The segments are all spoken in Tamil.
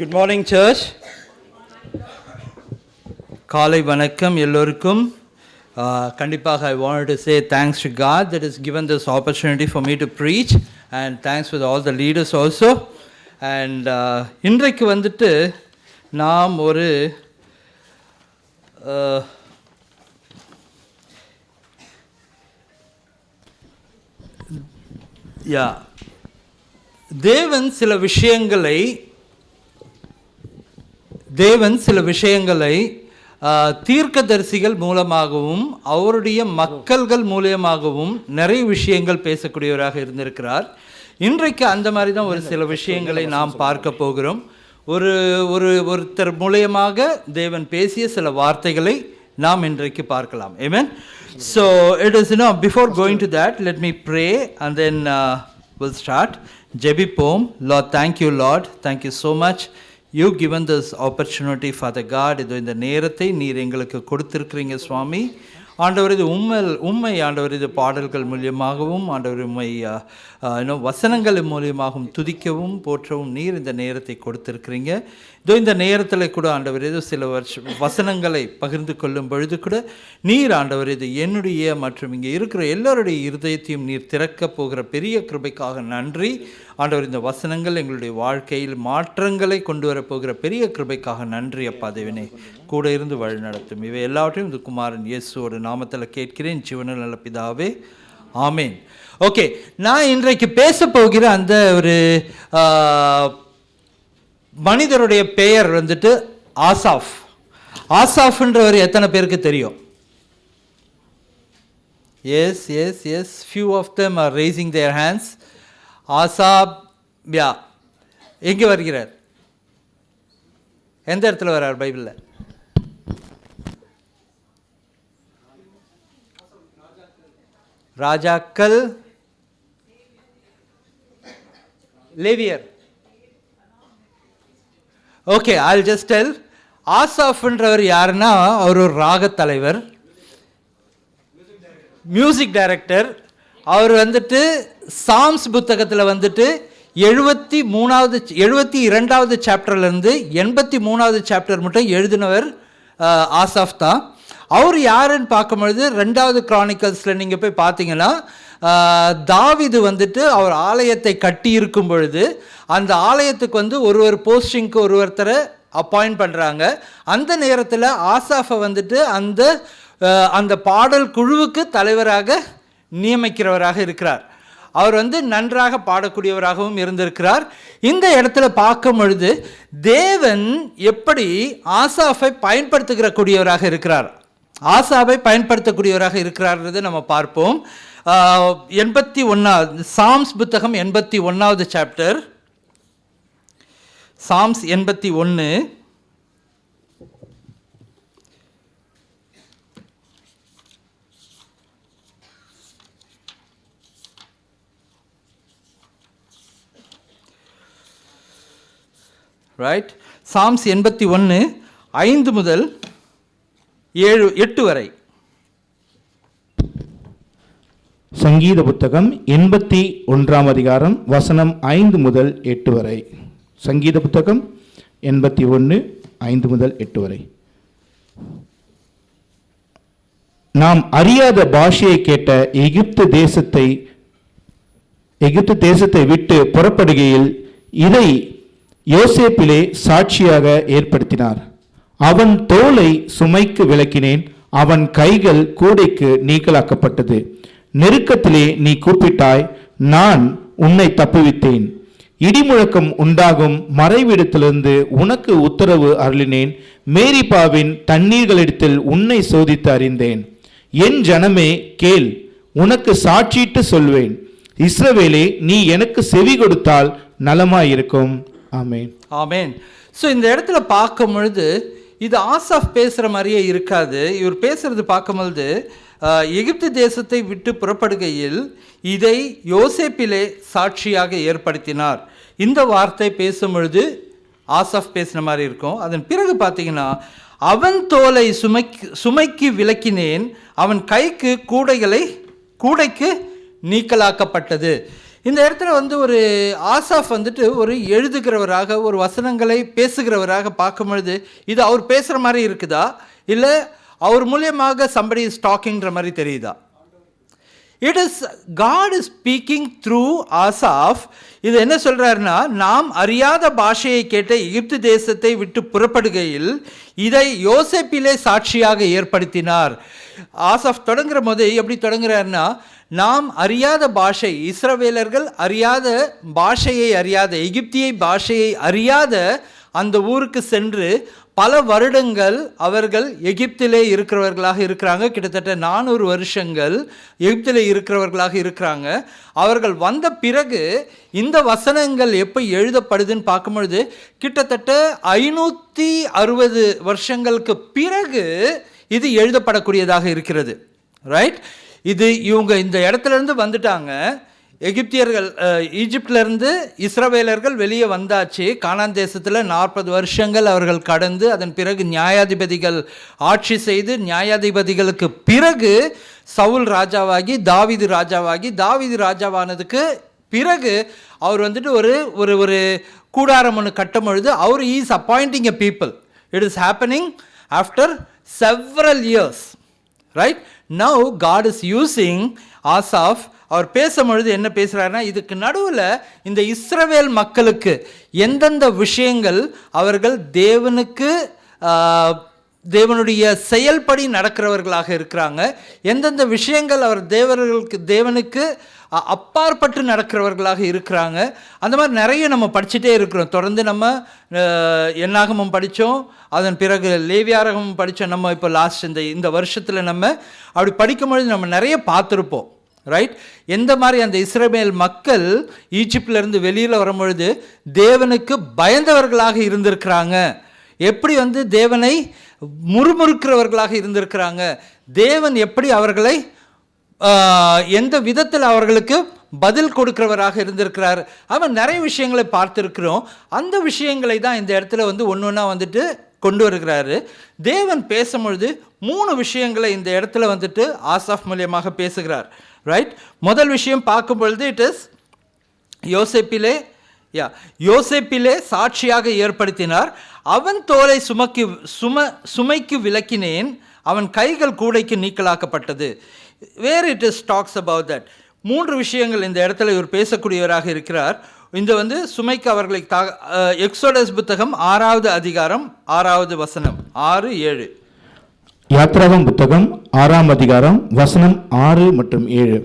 Good morning, church. காலை வணக்கம் எல்லோருக்கும். கண்டிப்பாக I wanted to say thanks to God that has given this opportunity for me to preach, and thanks with all the leaders also. And இன்றைக்கு வந்துட்டு நாம் ஒரு தேவன் சில விஷயங்களை தீர்க்கதரிசிகள் மூலமாகவும் அவருடைய மக்கள்கள் மூலமாகவும் நிறைய விஷயங்கள் பேசக்கூடியவராக இருந்திருக்கிறார். இன்றைக்கு அந்த மாதிரி தான் ஒரு சில விஷயங்களை நாம் பார்க்க போகிறோம். ஒருத்தர் மூலமாக தேவன் பேசிய சில வார்த்தைகளை நாம் இன்றைக்கு பார்க்கலாம். Amen. So it is, before going to that, let me pray and then we'll start. ஜெபிப்போம். Lord, thank you, Lord. Thank you so much. You've given this opportunity, Father God. இந்த நேரத்தை நீர் எங்களுக்கு கொடுத்திருக்கிறீங்க சுவாமி. ஆண்டவர், இது உண்மை ஆண்டவர், இது பாடல்கள் மூலியமாகவும் ஆண்டவர் உண்மை வசனங்கள் மூலியமாகவும் துதிக்கவும் போற்றவும் நீர் இந்த நேரத்தை கொடுத்திருக்கிறீங்க. இந்த நேரத்தில் கூட ஆண்டவர் சில வசனங்களை பகிர்ந்து கொள்ளும் பொழுது கூட நீர் ஆண்டவர் இது என்னுடைய மற்றும் இங்கே இருக்கிற எல்லோருடைய இருதயத்தையும் நீர் திறக்க போகிற பெரிய கிருபைக்காக நன்றி ஆண்டவர். இந்த வசனங்கள் எங்களுடைய வாழ்க்கையில் மாற்றங்களை கொண்டு வரப்போகிற பெரிய கிருபைக்காக நன்றி அப்பா தேவனே. கூட இருந்து வழி நடத்தும். இவை எல்லாவற்றையும் இந்த குமாரன் இயேசுவோட நாமத்தில் கேட்கிறேன் ஜீவனில் நல்ல பிதாவே, ஆமேன். ஓகே, நான் இன்றைக்கு பேச போகிற அந்த ஒரு மனிதருடைய பெயர் வந்துட்டு ஆசாஃப். ஆசாஃப்ன்றவர் எத்தனை பேருக்கு தெரியும்? Yes yes yes few of them are raising their hands. Asaph எங்கே வருகிறார்? எந்த இடத்துல வர்றார் பைபிளில்? ராஜாக்கள், லேவியர். Okay, I'll just tell. ஆசாஃப்ன்றவர் யாருன்னா அவர் ஒரு ராக தலைவர், மியூசிக் டைரக்டர். அவர் வந்துட்டு சாம்ஸ் புத்தகத்தில் வந்துட்டு 72வது சாப்டர்லேருந்து 83வது சாப்டர் மட்டும் எழுதினவர் ஆசாஃப் தான். அவர் யாருன்னு பார்க்கும்பொழுது 2வது கிரானிக்கல்ஸில் நீங்கள் போய் பார்த்தீங்கன்னா தாவீது வந்துட்டு அவர் ஆலயத்தை கட்டி இருக்கும் பொழுது அந்த ஆலயத்துக்கு வந்து ஒரு போஸ்டிங்க்கு ஒருத்தரை அப்பாயிண்ட் பண்ணுறாங்க. அந்த நேரத்தில் ஆசாஃபை வந்துட்டு அந்த பாடல் குழுவுக்கு தலைவராக நியமிக்கிறவராக இருக்கிறார். அவர் வந்து நன்றாக பாடக்கூடியவராகவும் இருந்திருக்கிறார். இந்த இடத்துல பார்க்கும் பொழுது தேவன் எப்படி ஆசாஃபை பயன்படுத்தக்கூடியவராக இருக்கிறார், ஆசாவை பயன்படுத்தக்கூடியவராக இருக்கிறார்ன்றதை நம்ம பார்ப்போம். 81 சாம்ஸ் புத்தகம் 81வது சாப்டர், சாம்ஸ் 81. ரைட், சாம்ஸ் 81 5 முதல் 8 வரை. சங்கீத புத்தகம் 81ஆம் அதிகாரம் வசனம் 5 முதல் 8 வரை. சங்கீத புத்தகம் 81 5 முதல் 8 வரை. நாம் அறியாத பாஷையை கேட்ட எகிப்து தேசத்தை விட்டு புறப்படுகையில் இதை யோசேப்பிலே சாட்சியாக ஏற்படுத்தினார். அவன் தோலை சுமைக்கு விலக்கினேன், அவன் கைகள் கூடைக்கு நீக்கலாக்கப்பட்டது. நெருக்கத்திலே நீ கூப்பிட்டாய், நான் உன்னை தப்புவித்தேன். இடிமுழக்கம் உண்டாகும் மறைவிடத்திலிருந்து உனக்கு உத்தரவு அருளினேன். மேரிபாவின் தண்ணீர்களிடத்தில் உன்னை சோதித்து அறிந்தேன். என் ஜனமே கேள், உனக்கு சாட்சியிட்டு சொல்வேன். இஸ்ரவேலே, நீ எனக்கு செவி கொடுத்தால் நலமாயிருக்கும். ஆமேன், ஆமேன். ஸோ இந்த இடத்துல பார்க்கும் பொழுது இது ஆசாஃப் பேசுகிற மாதிரியே இருக்காது. இவர் பேசுறது பார்க்கும்பொழுது எகிப்து தேசத்தை விட்டு புறப்படுகையில் இதை யோசேப்பிலே சாட்சியாக ஏற்படுத்தினார். இந்த வார்த்தை பேசும் பொழுது ஆசாஃப் பேசின மாதிரி இருக்கும். அதன் பிறகு பார்த்தீங்கன்னா, அவன் தோலை சுமைக்கு விலக்கினேன், அவன் கைக்கு கூடைக்கு நீக்கலாக்கப்பட்டது. இந்த இடத்துல வந்து ஒரு ஆசாஃப் வந்துட்டு ஒரு எழுதுகிறவராக, ஒரு வசனங்களை பேசுகிறவராக பார்க்கும் பொழுது இது அவர் பேசுகிற மாதிரி இருக்குதா, இல்லை அவர் மூலியமாக somebody is talkingன்ற மாதிரி தெரியுதா? It is God is speaking through Asaph. இது என்ன சொல்கிறாருன்னா, நாம் அறியாத பாஷையை கேட்ட எகிப்து தேசத்தை விட்டு புறப்படுகையில் இதை யோசேப்பிலே சாட்சியாக ஏற்படுத்தினார். ஆசாஃப் தொடங்குற போது எப்படி தொடங்குறாருன்னா, நாம் அறியாத பாஷை, இஸ்ரவேலர்கள் அறியாத பாஷையை அறியாத, எகிப்திய பாஷையை அறியாத அந்த ஊருக்கு சென்று பல வருடங்கள் அவர்கள் எகிப்திலே இருக்கிறவர்களாக இருக்கிறாங்க. கிட்டத்தட்ட 400 வருஷங்கள் எகிப்திலே இருக்கிறவர்களாக இருக்கிறாங்க. அவர்கள் வந்த பிறகு இந்த வசனங்கள் எப்போ எழுதப்படுதுன்னு பார்க்கும்பொழுது கிட்டத்தட்ட 560 வருஷங்களுக்கு பிறகு இது எழுதப்படக்கூடியதாக இருக்கிறது. ரைட்? இது இவங்க இந்த இடத்துலேருந்து வந்துட்டாங்க. எகிப்தியர்கள் ஈஜிப்டிலேருந்து இஸ்ரவேலர்கள் வெளியே வந்தாச்சு. கானான் தேசத்தில் 40 வருஷங்கள் அவர்கள் கடந்து அதன் பிறகு நியாயாதிபதிகள் ஆட்சி செய்து, நியாயாதிபதிகளுக்கு பிறகு சவுல் ராஜாவாகி தாவீது ராஜாவாகி, தாவீது ராஜாவானதுக்கு பிறகு அவர் வந்துட்டு ஒரு ஒரு கூடாரம் ஒன்று கட்டும் பொழுது அவர் is appointing a people. It is happening after several years. Right? Now God is using Asaph. அவர் பேசும்பொழுது என்ன பேசுகிறாருன்னா, இதுக்கு நடுவில் இந்த இஸ்ரவேல் மக்களுக்கு எந்தெந்த விஷயங்கள் அவர்கள் தேவனுடைய செயல்படி நடக்கிறவர்களாக இருக்கிறாங்க, எந்தெந்த விஷயங்கள் அவர் தேவனுக்கு அப்பாற்பட்டு நடக்கிறவர்களாக இருக்கிறாங்க, அந்த மாதிரி நிறைய நம்ம படிச்சுட்டே இருக்கிறோம். தொடர்ந்து நம்ம என்னாகமம் படித்தோம், அதன் பிறகு லேவியாரகமும் படித்தோம். நம்ம இப்போ லாஸ்ட் இந்த வருஷத்தில் நம்ம அப்படி படிக்கும்பொழுது நம்ம நிறைய பார்த்துருப்போம். ரைட்? எந்த மாதிரி அந்த இஸ்ரவேல் மக்கள் ஈஜிப்டிலேருந்து வெளியில் வரும்பொழுது தேவனுக்கு பயந்தவர்களாக இருந்திருக்கிறாங்க, எப்படி வந்து தேவனை முறுமுறுக்கிறவர்களாக இருந்திருக்கிறாங்க, தேவன் எப்படி அவர்களை எந்த விதத்தில் அவர்களுக்கு பதில் கொடுக்கிறவராக இருந்திருக்கிறார். அவன் நிறைய விஷயங்களை பார்த்துருக்கிறோம். அந்த விஷயங்களை தான் இந்த இடத்துல வந்து ஒன்று ஒன்றா வந்துட்டு கொண்டு வருகிறாரு. தேவன் பேசும்பொழுது 3 விஷயங்களை இந்த இடத்துல வந்துட்டு ஆசாஃப் மூலியமாக பேசுகிறார். ரைட்? முதல் விஷயம் பார்க்கும் பொழுது இட் இஸ் யோசேப்பிலே சாட்சியாக ஏற்படுத்தினார். அவன் தோலை சுமைக்கு விலக்கினேன், அவன் கைகள் கூடைக்கு நீக்கலாக்கப்பட்டது. Where it is talks about that. 3 விஷயங்கள் இந்த இடத்துல இவர் பேசக்கூடியவராக இருக்கிறார். இந்த வந்து சுமைக்கு அவர்களை எக்ஸோடஸ் புத்தகம் 6வது அதிகாரம் 6வது வசனம் 6-7. யாத்ராகமம் புத்தகம் 6ஆம் அதிகாரம் வசனம் 6 மற்றும் 7.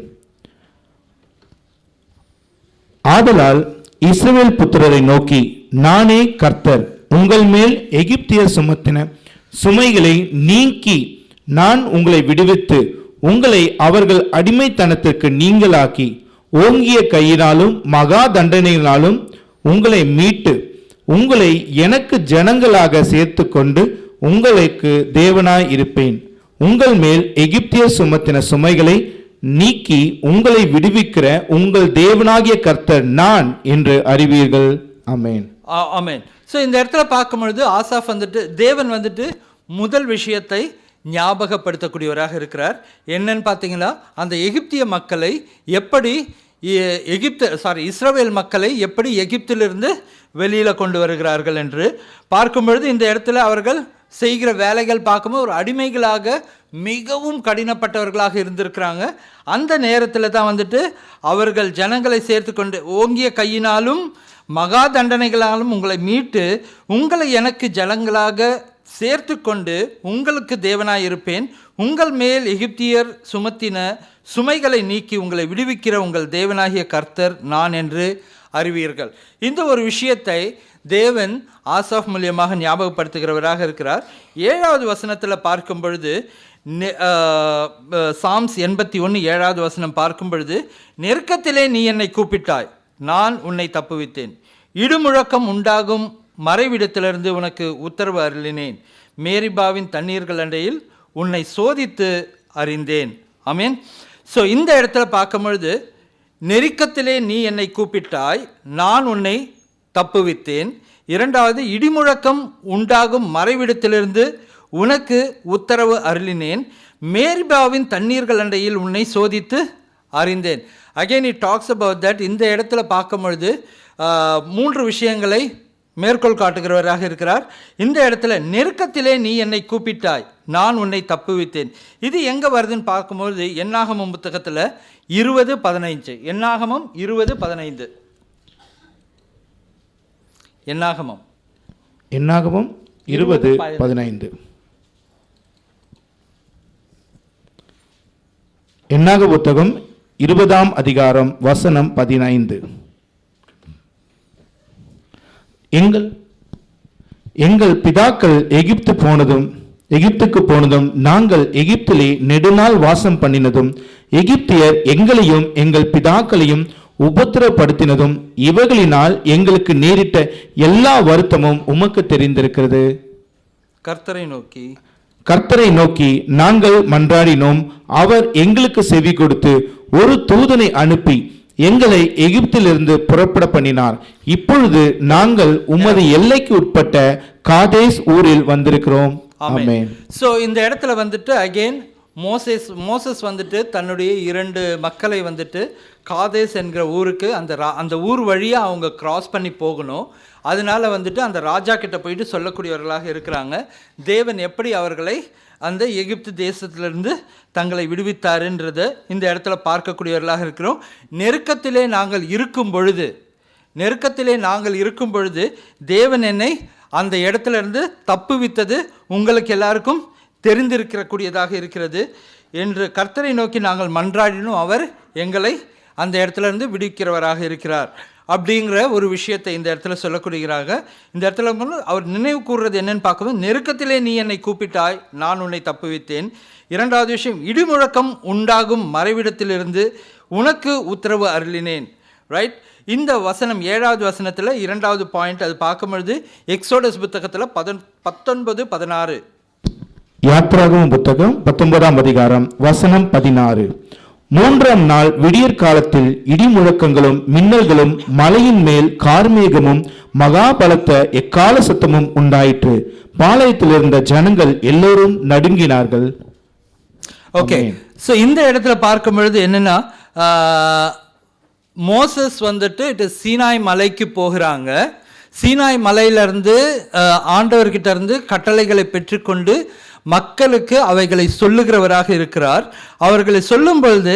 ஆதலால் இஸ்ரவேல் புத்திரரை நோக்கி, நானே கர்த்தர், உங்கள் மேல் எகிப்தியர் சுமத்தின சுமைகளை நீக்கி நான் உங்களை விடுவித்து உங்களை அவர்கள் அடிமைத்தனத்திற்கு நீங்களாக்கி ஓங்கிய கையினாலும் மகா தண்டனையினாலும் உங்களை மீட்டு உங்களை எனக்கு ஜனங்களாக சேர்த்து கொண்டு உங்களுக்கு தேவனாய் இருப்பேன். உங்கள் மேல் எகிப்தியர் சுமத்தின சுமைகளை நீக்கி உங்களை விடுவிக்கிற உங்கள் தேவனாகிய கர்த்தர் நான் என்று அறிவீர்கள். ஆமென். ஆமென். ஸோ இந்த இடத்துல பார்க்கும் பொழுது ஆசாஃப் வந்துட்டு தேவன் வந்துட்டு முதல் விஷயத்தை ஞாபகப்படுத்தக்கூடியவராக இருக்கிறார். என்னன்னு பார்த்தீங்கன்னா, அந்த எகிப்திய மக்களை எப்படி இஸ்ரவேல் மக்களை எப்படி எகிப்திலிருந்து வெளியில் கொண்டு வருகிறார்கள் என்று பார்க்கும் பொழுது இந்த இடத்துல அவர்கள் செய்கிற வேலைகள் பார்க்கும்போது ஒரு அடிமைகளாக மிகவும் கடினப்பட்டவர்களாக இருந்திருக்கிறாங்க. அந்த நேரத்தில் தான் வந்துட்டு அவர்கள் ஜனங்களை சேர்த்து கொண்டு ஓங்கிய கையினாலும் மகா தண்டனைகளாலும் உங்களை மீட்டு உங்களை எனக்கு ஜனங்களாக சேர்த்து கொண்டு உங்களுக்கு தேவனாய் இருப்பேன். உங்கள் மேல் எகிப்தியர் சுமத்தின சுமைகளை நீக்கி உங்களை விடுவிக்கிற உங்கள் தேவனாகிய கர்த்தர் நான் என்று அறிவீர்கள். இந்த ஒரு விஷயத்தை தேவன் ஆசாஃப் மூலியமாக ஞாபகப்படுத்துகிறவராக இருக்கிறார். 7வது வசனத்தில் பார்க்கும் பொழுது சாம்ஸ் 81 7வது வசனம் பார்க்கும் பொழுது, நெருக்கத்திலே நீ என்னை கூப்பிட்டாய், நான் உன்னை தப்புவித்தேன், இடுமுழக்கம் உண்டாகும் மறைவிடத்திலிருந்து உனக்கு உத்தரவு அருளினேன், மேரிபாவின் தண்ணீர்கள் அண்டையில் உன்னை சோதித்து அறிந்தேன். ஆமென். ஸோ இந்த இடத்துல பார்க்கும் பொழுது நெருக்கத்திலே நீ என்னை கூப்பிட்டாய், நான் உன்னை தப்புவித்தேன். 2வது, இடிமுழக்கம் உண்டாகும் மறைவிடத்திலிருந்து உனக்கு உத்தரவு அருளினேன், மேரிபாவின் தண்ணீர்கள் அண்டையில் உன்னை சோதித்து அறிந்தேன். Again it talks about that. இந்த இடத்துல பார்க்கும் பொழுது 3 விஷயங்களை மேற்கோள் காட்டுகிறவராக இருக்கிறார். இந்த இடத்துல நெருக்கத்திலே நீ என்னை கூப்பிட்டாய், நான் உன்னை தப்புவித்தேன். இது எங்கே வருதுன்னு பார்க்கும்பொழுது என்னாகமம் புத்தகத்தில் 20:15. என்னாகமம் 20:15. என்னாகமம் 20:15. என்னாக புத்தகம் 20ஆம் அதிகாரம் வசனம் 15. எங்கள் பிதாக்கள் எகிப்துக்கு போனதும் நாங்கள் எகிப்திலே நெடுநாள் வாசம் பண்ணினதும் எகிப்தியர் எங்களையும் எங்கள் பிதாக்களையும் உபத்திரப்படுத்தினதும் இவர்களினால் எங்களுக்கு நேரிட்ட எல்லா வருத்தமும் உமக்கு தெரிந்திருக்கிறது. கர்த்தரை நோக்கி நாங்கள் மன்றாடினோம். அவர் எங்களுக்கு செவி கொடுத்து ஒரு தூதனை அனுப்பி எங்களை எகிப்திலிருந்து புறப்பட பண்ணினார். இப்பொழுது நாங்கள் உமது எல்லைக்கு உட்பட்ட காதேஸ் ஊரில் வந்திருக்கிறோம். ஆமென். சோ இந்த இடத்துல வந்துட்டு அகைன் மோசஸ் வந்துட்டு தன்னுடைய 2 மக்களை வந்துட்டு காதேஸ் என்கிற ஊருக்கு அந்த ஊர் வழியா அவங்க கிராஸ் பண்ணி போகணும். அதனால வந்துட்டு அந்த ராஜா கிட்ட போயிட்டு சொல்லக்கூடியவர்களாக இருக்கிறாங்க. தேவன் எப்படி அவர்களை அந்த எகிப்து தேசத்திலிருந்து தங்களை விடுவித்தாருன்றதை இந்த இடத்துல பார்க்கக்கூடியவர்களாக இருக்கிறோம். நெருக்கத்திலே நாங்கள் இருக்கும் பொழுது தேவன் என்னை அந்த இடத்துல இருந்து தப்புவித்தது உங்களுக்கு எல்லாருக்கும் தெரிந்திருக்கக்கூடியதாக இருக்கிறது என்று கர்த்தரை நோக்கி நாங்கள் மன்றாடினோம். அவர் எங்களை அந்த இடத்துல இருந்து விடுவிக்கிறவராக இருக்கிறார் அப்படிங்கிற ஒரு விஷயத்தை இந்த இடத்துல சொல்லக்கூடியவராக இந்த இடத்துல அவர் நினைவு கூறுறது என்னன்னு பார்க்கும்போது நெருக்கத்திலே நீ என்னை கூப்பிட்டாய், நான் உன்னை தப்புவித்தேன். 2வது விஷயம், இடிமுழக்கம் உண்டாகும் மறைவிடத்திலிருந்து உனக்கு உத்தரவு அருளினேன். ரைட். இந்த வசனம் 7வது வசனத்தில் 2வது பாயிண்ட் அது பார்க்கும்பொழுது எக்ஸோடஸ் புத்தகத்தில் 19:16. யாத்ராகமம் புத்தகம் 19ஆம் அதிகாரம் வசனம் 16. 3ஆம் நாள் விடியற் காலத்தில் இடிமுழக்கங்களும் மின்னல்களும் மலையின் மேல் கார்மேகமும் மகா பலத்த எக்கால சத்தமும் உண்டாயிற்று. பாளையத்தில் இருந்த ஜனங்கள் எல்லோரும் நடுங்கினார்கள். ஓகே. ஸோ இந்த இடத்துல பார்க்கும் பொழுது என்னன்னா, மோசஸ் வந்துட்டு சீனாய் மலைக்கு போகிறாங்க. சீனாய் மலையிலிருந்து ஆண்டவர்கிட்ட இருந்து கட்டளைகளை பெற்றுக்கொண்டு மக்களுக்கு அவைகளை சொல்லுகிறவராக இருக்கிறார். அவர்களை சொல்லும் பொழுது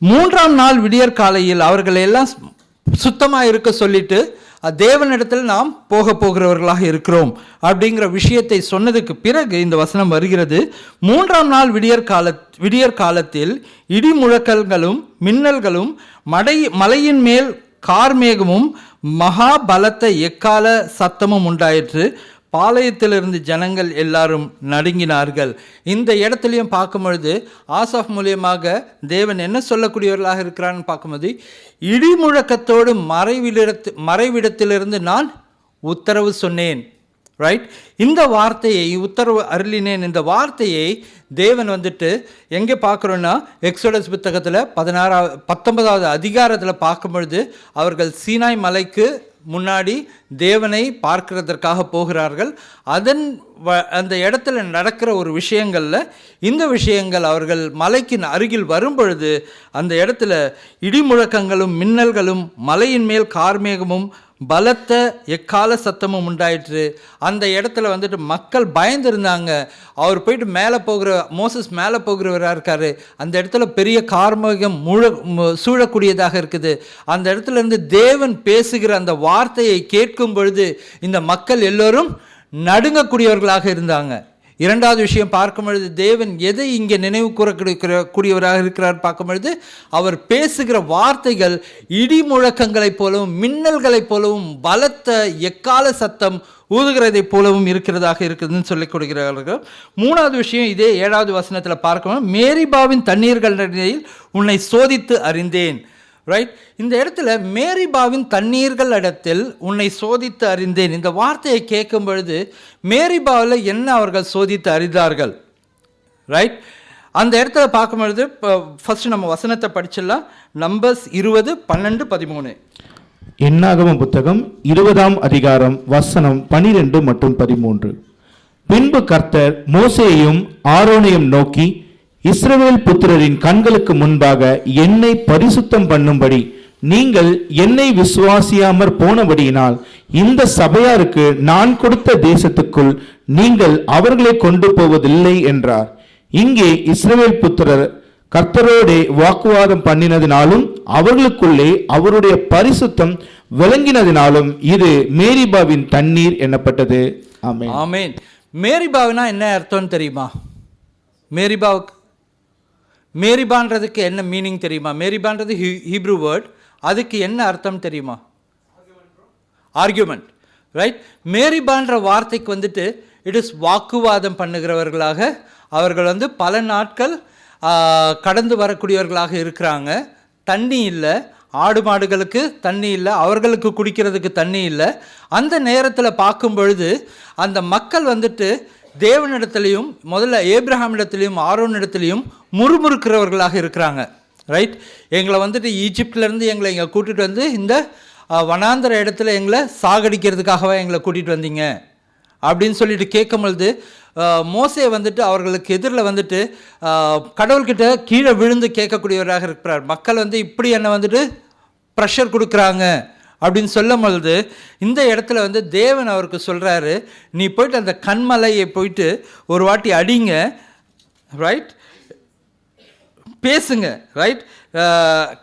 3ஆம் நாள் விடியற் காலையில் அவர்களை எல்லாம் சுத்தமாக இருக்க சொல்லிட்டு தேவனிடத்தில் நாம் போகிறவர்களாக இருக்கிறோம் அப்படிங்கிற விஷயத்தை சொன்னதுக்கு பிறகு இந்த வசனம் வருகிறது. 3ஆம் நாள் விடியற் காலத்தில் இடி முழக்கங்களும் மின்னல்களும் மலையின் மேல் கார்மேகமும் மகா பலத்த எக்கால சத்தமும் உண்டாயிற்று. பாளையத்திலிருந்து ஜனங்கள் எல்லாரும் நடுங்கினார்கள். இந்த இடத்துலையும் பார்க்கும் பொழுது ஆசாப் மூலியமாக தேவன் என்ன சொல்லக்கூடியவர்களாக இருக்கிறான்னு பார்க்கும்போது இடி முழக்கத்தோடு மறைவிடத்திலிருந்து நான் உத்தரவு சொன்னேன். ரைட். இந்த வார்த்தையை உத்தரவு அருளினேன், இந்த வார்த்தையை தேவன் வந்துட்டு எங்கே பார்க்குறோன்னா எக்ஸோடஸ் புத்தகத்தில் 19வது அதிகாரத்தில் பார்க்கும் பொழுது அவர்கள் சீனாய் மலைக்கு முன்னாடி தேவனை பார்க்கிறதற்காக போகிறார்கள். அந்த இடத்துல நடக்கிற ஒரு விஷயங்களில் இந்த விஷயங்கள் அவர்கள் மலைக்கு அருகில் வரும் பொழுது அந்த இடத்துல இடிமுழக்கங்களும் மின்னல்களும் மலையின் மேல் கார்மேகமும் பலத்த எக்கால சத்தமும் உண்டாயிற்று. அந்த இடத்துல வந்துட்டு மக்கள் பயந்துருந்தாங்க. அவர் போயிட்டு மோசஸ் மேலே போகிறவராக இருக்காரு. அந்த இடத்துல பெரிய கார்மேகம் சூழக்கூடியதாக இருக்குது. அந்த இடத்துல இருந்து தேவன் பேசுகிற அந்த வார்த்தையை கேட்கும் பொழுது இந்த மக்கள் எல்லோரும் நடுங்கக்கூடியவர்களாக இருந்தாங்க. 2வது விஷயம் பார்க்கும் பொழுது தேவன் எதை இங்கே நினைவு கூறக்கூடியவராக இருக்கிறார் பார்க்கும் பொழுது அவர் பேசுகிற வார்த்தைகள் இடி முழக்கங்களைப் போலவும் மின்னல்களைப் போலவும் பலத்த எக்கால சத்தம் ஊதுகிறதை போலவும் இருக்கிறதாக இருக்குதுன்னு சொல்லிக் கொடுக்கிறார்கள். 3வது விஷயம் இதே 7வது வசனத்தில் பார்க்கணும், மேரிபாவின் தண்ணீர்கள் உன்னை சோதித்து அறிந்தேன். ரைட். இந்த இடத்துல மேரிபாவின் தண்ணீர்கள் இடத்தில் உன்னை சோதித்து அறிந்தேன். இந்த வார்த்தையை கேட்கும் பொழுது மேரிபாவில் என்ன அவர்கள் சோதித்து அறிந்தார்கள்? ரைட். அந்த இடத்துல பார்க்கும் பொழுது ஃபர்ஸ்ட் நம்ம வசனத்தை படிச்சிடலாம். நம்பர்ஸ் 20:12-13. என்னாகமம் புத்தகம் 20ஆம் அதிகாரம் வசனம் 12 மற்றும் 13. பின்பு கர்த்தர் மோசேயையும் ஆரோனையும் நோக்கி, இஸ்ரவேல் புத்திரரின் கண்களுக்கு முன்பாக என்னை பரிசுத்தம் பண்ணும்படி நீங்கள் என்னை விசுவாசியாமற் போனபடியினால் இந்த சபையாருக்கு நான் கொடுத்த தேசத்துக்குள் நீங்கள் அவர்களை கொண்டு போவதில்லை என்றார். இங்கே இஸ்ரவேல் புத்திரர் கர்த்தரோடே வாக்குவாதம் பண்ணினதினாலும் அவர்களுக்குள்ளே அவருடைய பரிசுத்தம் விளங்கினதினாலும் இது மேரிபாவின் தண்ணீர் என்னப்பட்டது. ஆமென். ஆமென். மேரிபாவுனா என்ன அர்த்தம்னு தெரியுமா? மேரிபான்றதுக்கு என்ன மீனிங் தெரியுமா? மேரிபான்றது ஹீப்ரூ வேர்ட். அதுக்கு என்ன அர்த்தம் தெரியுமா? Argument, right? மேரிபான்ற வார்த்தைக்கு வந்துட்டு இட் இஸ் வாக்குவாதம் பண்ணுகிறவர்களாக, அவர்கள் பல நாட்கள் கடந்து வரக்கூடியவர்களாக இருக்கிறாங்க. தண்ணி இல்லை, ஆடு மாடுகளுக்கு தண்ணி இல்லை, அவர்களுக்கு குடிக்கிறதுக்கு தண்ணி இல்லை. அந்த நேரத்தில் பார்க்கும் பொழுது அந்த மக்கள் தேவனிடத்திலையும் முதல்ல ஏப்ரஹாமிடத்திலையும் ஆரோனிடத்திலையும் முறுமுறுக்கிறவர்களாக இருக்கிறாங்க, ரைட்? எங்களை ஈஜிப்டிலேருந்து எங்களை இங்கே கூட்டிகிட்டு வந்து இந்த வனாந்தர இடத்துல எங்களை சாகடிக்கிறதுக்காகவே எங்களை கூட்டிகிட்டு வந்தீங்க அப்படின்னு சொல்லிட்டு கேட்கும் பொழுது மோசே அவர்களுக்கு எதிரில் கடவுள்கிட்ட கீழே விழுந்து கேட்கக்கூடியவராக இருக்கிறார். மக்கள் இப்படி என்னை ப்ரெஷர் கொடுக்குறாங்க அப்படின்னு சொல்லும் பொழுது இந்த இடத்துல தேவன் அவருக்கு சொல்கிறாரு, நீ போயிட்டு அந்த கண்மலையை போயிட்டு ஒரு வாட்டி அடிங்க, ரைட்? பேசுங்க, ரைட்?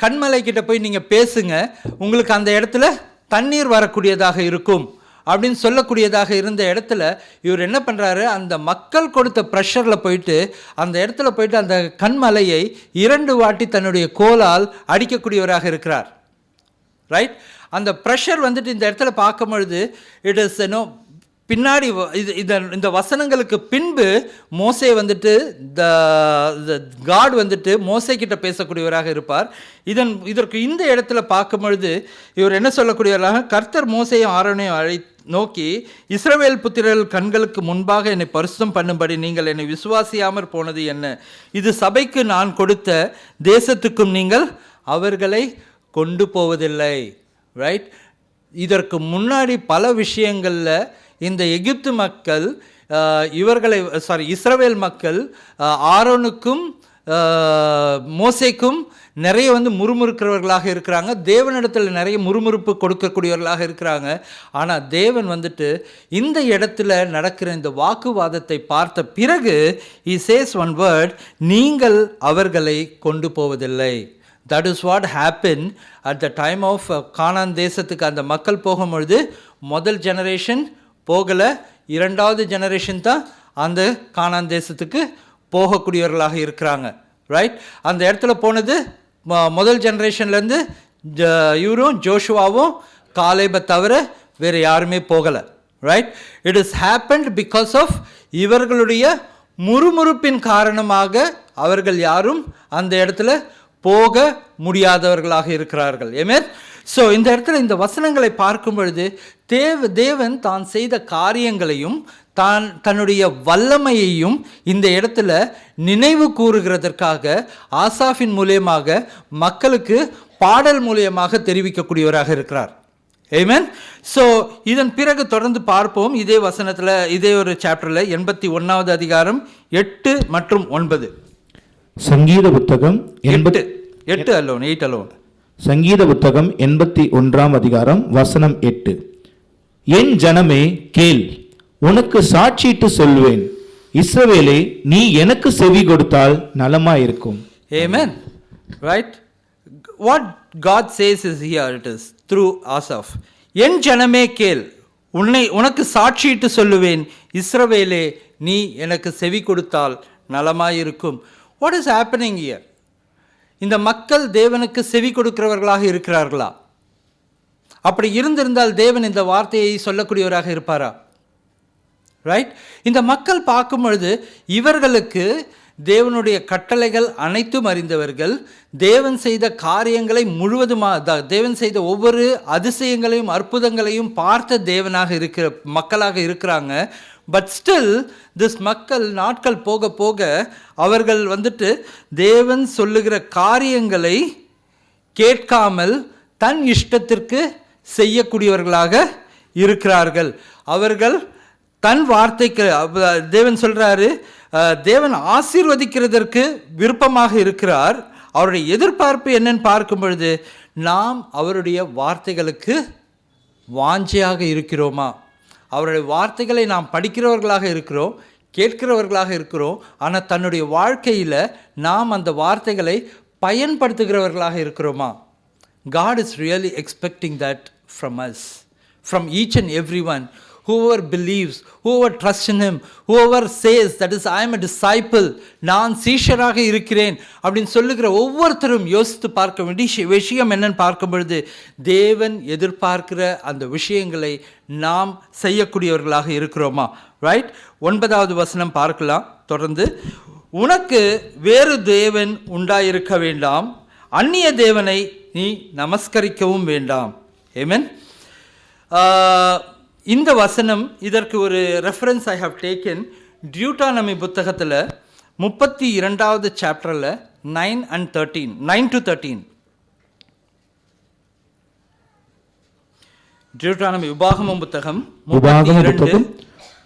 கண்மலை கிட்ட போய் நீங்கள் பேசுங்க, உங்களுக்கு அந்த இடத்துல தண்ணீர் வரக்கூடியதாக இருக்கும் அப்படின்னு சொல்லக்கூடியதாக இருந்த இடத்துல இவர் என்ன பண்ணுறாரு, அந்த மக்கள் கொடுத்த ப்ரெஷரில் போயிட்டு அந்த இடத்துல போயிட்டு அந்த கண்மலையை 2 வாட்டி தன்னுடைய கோலால் அடிக்கக்கூடியவராக இருக்கிறார், ரைட்? அந்த ப்ரெஷர் இந்த இடத்துல பார்க்கும் பொழுது இட் இஸ் பின்னாடி இந்த வசனங்களுக்கு பின்பு மோசே காட் மோசே கிட்ட பேசக்கூடியவராக இருப்பார். இதற்கு இந்த இடத்துல பார்க்கும் பொழுது இவர் என்ன சொல்லக்கூடியவராக, கர்த்தர் மோசேயும் ஆரோனையும் நோக்கி, இஸ்ரவேல் புத்திரர்கள் கண்களுக்கு முன்பாக என்னை பரிசுத்தம் பண்ணும்படி நீங்கள் என்னை விசுவாசியாமற் போனது என்ன? இது சபைக்கு நான் கொடுத்த தேசத்துக்கும் நீங்கள் அவர்களை கொண்டு போவதில்லை, ரைட்? இதற்கு முன்னாடி பல விஷயங்களில் இந்த எகிப்து மக்கள் இஸ்ரவேல் மக்கள் ஆரோனுக்கும் மோசேக்கும் நிறைய முறுமுறுக்கிறவர்களாக இருக்கிறாங்க. தேவனிடத்தில் நிறைய முறுமுறுப்பு கொடுக்கக்கூடியவர்களாக இருக்கிறாங்க. ஆனால் தேவன் இந்த இடத்துல நடக்கிற இந்த வாக்குவாதத்தை பார்த்த பிறகு he says one word, நீங்கள் அவர்களை கொண்டு போவதில்லை. That is what happened at the time of கானான் தேசத்துக்கு அந்த மக்கள் போகும்பொழுது முதல் ஜெனரேஷன் போகலை, 2வது ஜெனரேஷன் தான் அந்த கானான் தேசத்துக்கு போகக்கூடியவர்களாக இருக்கிறாங்க, ரைட்? அந்த இடத்துல போனது முதல் ஜெனரேஷன்லேருந்து இவரும் ஜோஷுவாவும் காலேபை தவிர வேறு யாருமே போகலை, right? It is happened because of இவர்களுடைய முறுமுறுப்பின் காரணமாக அவர்கள் யாரும் அந்த இடத்துல போக முடியாதவர்களாக இருக்கிறார்கள். ஆமென். ஸோ இந்த இடத்துல இந்த வசனங்களை பார்க்கும் பொழுது தேவன் தான் செய்த காரியங்களையும் தன்னுடைய வல்லமையையும் இந்த இடத்துல நினைவு கூறுகிறதற்காக ஆசாஃபின் மூலியமாக மக்களுக்கு பாடல் மூலியமாக தெரிவிக்கக்கூடியவராக இருக்கிறார். ஆமென். ஸோ இதன் பிறகு தொடர்ந்து பார்ப்போம் இதே வசனத்தில், இதே ஒரு சாப்டரில் 81வது அதிகாரம் 8 மற்றும் 9. சங்கீத புத்தகம் 8 alone. சங்கீத புத்தகம் 81ஆம் அதிகாரம் வசனம் 8. என் ஜனமே கேள், உனக்கு சாட்சியிட்டு சொல்வேன், இஸ்ரவேலே நீ எனக்கு செவி கொடுத்தால் நலமாயிருக்கும். Amen. Right? What God says is here, it is through Asaph. என் ஜனமே கேள், உனக்கு சாட்சியிட்டு சொல்லுவேன், இஸ்ரவேலே நீ எனக்கு செவி கொடுத்தால் நலமாயிருக்கும். What is happening here? இந்த மக்கள் தேவனுக்கு செவி கொடுக்கிறவர்களாக இருக்கிறார்களா? அப்படி இருந்திருந்தால் தேவன் இந்த வார்த்தையை சொல்லக்கூடியவராக இருப்பாரா? ரைட்? இந்த மக்கள் பார்க்கும் பொழுது இவர்களுக்கு தேவனுடைய கட்டளைகள் அனைத்தும் அறிந்தவர்கள், தேவன் செய்த காரியங்களை முழுவதுமாக, தேவன் செய்த ஒவ்வொரு அதிசயங்களையும் அற்புதங்களையும் பார்த்த தேவனாக இருக்கிற மக்களாக இருக்கிறாங்க. பட் ஸ்டில் திஸ் மக்கள் நாட்கள் போக போக அவர்கள் தேவன் சொல்லுகிற காரியங்களை கேட்காமல் தன் இஷ்டத்திற்கு செய்யக்கூடியவர்களாக இருக்கிறார்கள். அவர்கள் தன் வார்த்தைக்கு தேவன் சொல்றாரு, தேவன் ஆசீர்வதிக்கிறதற்கு விருப்பமாக இருக்கிறார். அவருடைய எதிர்பார்ப்பு என்னன்னு பார்க்கும் பொழுது, நாம் அவருடைய வார்த்தைகளுக்கு வாஞ்சையாக இருக்கிறோமா? அவருடைய வார்த்தைகளை நாம் படிக்கிறவர்களாக இருக்கிறோம், கேட்கிறவர்களாக இருக்கிறோம். ஆனால் தன்னுடைய வாழ்க்கையில் நாம் அந்த வார்த்தைகளை பயன்படுத்துகிறவர்களாக இருக்கிறோமா? God is really expecting that from us, from each and everyone. Whoever believes, whoever trusts in him, whoever says that is I am a disciple, நான் சீஷராக இருக்கிறேன் அப்படின்னு சொல்லுகிற ஒவ்வொருத்தரும் யோசித்து பார்க்க வேண்டிய விஷயம் என்னன்னு பார்க்கும் பொழுது, தேவன் எதிர்பார்க்கிற அந்த விஷயங்களை நாம் செய்யக்கூடியவர்களாக இருக்கிறோமா? ரைட். 9வது வசனம் பார்க்கலாம் தொடர்ந்து. உனக்கு வேறு தேவன் உண்டாயிருக்க வேண்டாம், அந்நிய தேவனை நீ நமஸ்கரிக்கவும் வேண்டாம். ஆமென். இந்த வசனம், இதற்கு ஒரு reference I have taken Deuteronomy புத்தகத்தில் 32வது சாப்டரில் 9 to 13. டியூட்டானமி உபாகமம் புத்தகம்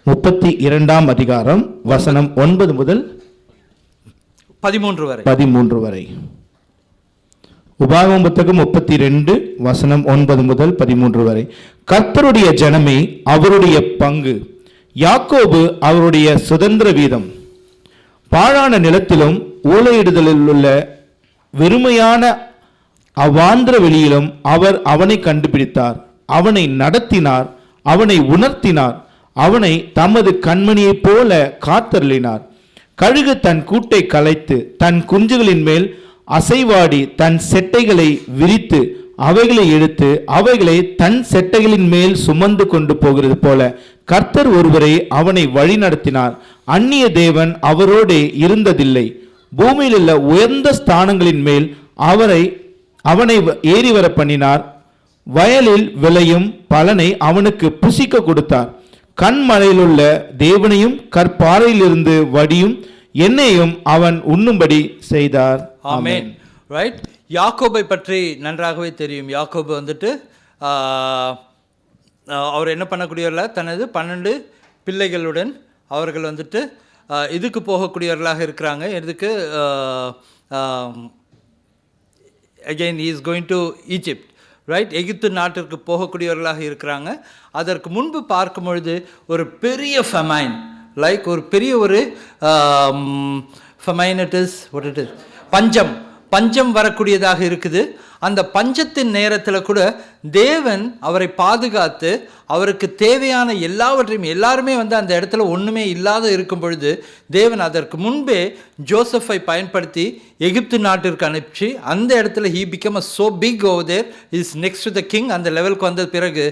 32ஆம் அதிகாரம் வசனம் 9 முதல் 13 வரை. உபாகமம் புத்தகம் 32 வசனம் 9 முதல் 13 வரை. கர்த்தருடைய ஜனமே அவருடைய பங்கு, யாக்கோபு அவருடைய சுதந்திர வீதம். பாழான நிலத்திலும் ஊளையிடுதலில் உள்ள வெறுமையான அவாந்திர வெளியிலும் அவர் அவனை கண்டுபிடித்தார், அவனை நடத்தினார், அவனை உணர்த்தினார், அவனை தமது கண்மணியைப் போல காத்தருளினார். கழுகு தன் கூட்டை கலைத்து தன் குஞ்சுகளின் மேல் அசைவாடி தன் செட்டைகளை விரித்து அவைகளை எடுத்து அவைகளை தன் செட்டைகளின் மேல் சுமந்து கொண்டு போகிறது போல கர்த்தர் ஒருவரை அவனை வழி நடத்தினார். அந்நிய தேவன் அவரோடே இருந்ததில்லை. பூமியில் உள்ள உயர்ந்த ஸ்தானங்களின் மேல் அவனை ஏறி வர பண்ணினார். வயலில் விளையும் பலனை அவனுக்கு புசிக்க கொடுத்தார். கண்மலையிலுள்ள தேவனையும் கற்பாறையிலிருந்து வடியும் எண்ணெயும் அவன் உண்ணும்படி செய்தார். ஆமென். ரைட். யாக்கோபை பற்றி நன்றாகவே தெரியும். யாக்கோபு வந்துட்டு அவர் என்ன பண்ணக்கூடியவர்களாக, தனது 12 பிள்ளைகளுடன் அவர்கள் வந்துட்டு இதுக்கு போகக்கூடியவர்களாக இருக்கிறாங்க. இதுக்கு again he is going to Egypt, right. எகிப்து நாட்டிற்கு போகக்கூடியவர்களாக இருக்கிறாங்க. அதற்கு முன்பு பார்க்கும் பொழுது ஒரு பெரிய ஃபெமைன், லைக் ஒரு பெரிய ஒரு famine, it is what it is, பஞ்சம் வரக்கூடியதாக இருக்குது. அந்த பஞ்சத்தின் நேரத்தில் கூட தேவன் அவரை பாதுகாத்து அவருக்கு தேவையான எல்லாவற்றையும், எல்லாருமே அந்த இடத்துல ஒன்றுமே இல்லாத இருக்கும் பொழுது தேவன் அதற்கு முன்பே ஜோசஃபை பயன்படுத்தி எகிப்து நாட்டிற்கு அனுப்பிச்சு அந்த இடத்துல he became so big over there, is next to the king. அந்த லெவலுக்கு வந்த பிறகு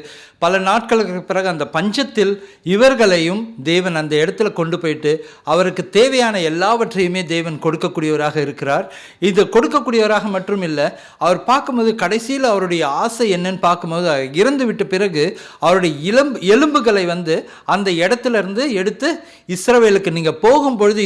பல நாட்களுக்கு பிறகு அந்த பஞ்சத்தில் இவர்களையும் தேவன் அந்த இடத்துல கொண்டு போயிட்டு அவருக்கு தேவையான எல்லாவற்றையுமே தேவன் கொடுக்கக்கூடியவராக இருக்கிறார். இது கொடுக்கக்கூடியவராக மட்டும் இல்லை, அவர் பார்க்கும்போது கடைசியில் அவருடைய ஆசை என்னன்னு பார்க்கும்போது, இறந்து விட்ட பிறகு அவருடைய எலும்புகளை அந்த இடத்துல இருந்து எடுத்து இஸ்ரவேலுக்கு நீங்கள் போகும்பொழுது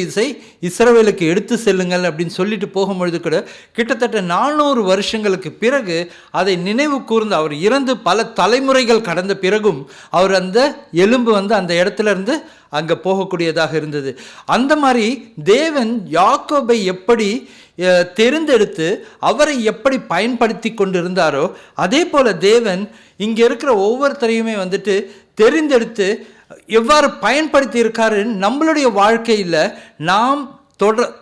இஸ்ரவேலுக்கு எடுத்து செல்லுங்கள் அப்படின்னு சொல்லிட்டு போகும்பொழுது கூட கிட்டத்தட்ட 400 வருஷங்களுக்கு பிறகு அதை நினைவு கூர்ந்து, அவர் இறந்து பல தலைமுறைகள் கடந்த பிறகும் அவர் அந்த எலும்பு அந்த இடத்துல இருந்து அங்கே போகக்கூடியதாக இருந்தது. அந்த மாதிரி தேவன் யாக்கோபை எப்படி தெரிந்தெடுத்து அவரை எப்படி பயன்படுத்தி கொண்டு இருந்தாரோ, அதே போல தேவன் இங்கே இருக்கிற ஒவ்வொருத்தரையுமே தெரிந்தெடுத்து எவ்வாறு பயன்படுத்தி இருக்காரு. நம்மளுடைய வாழ்க்கையில் நாம்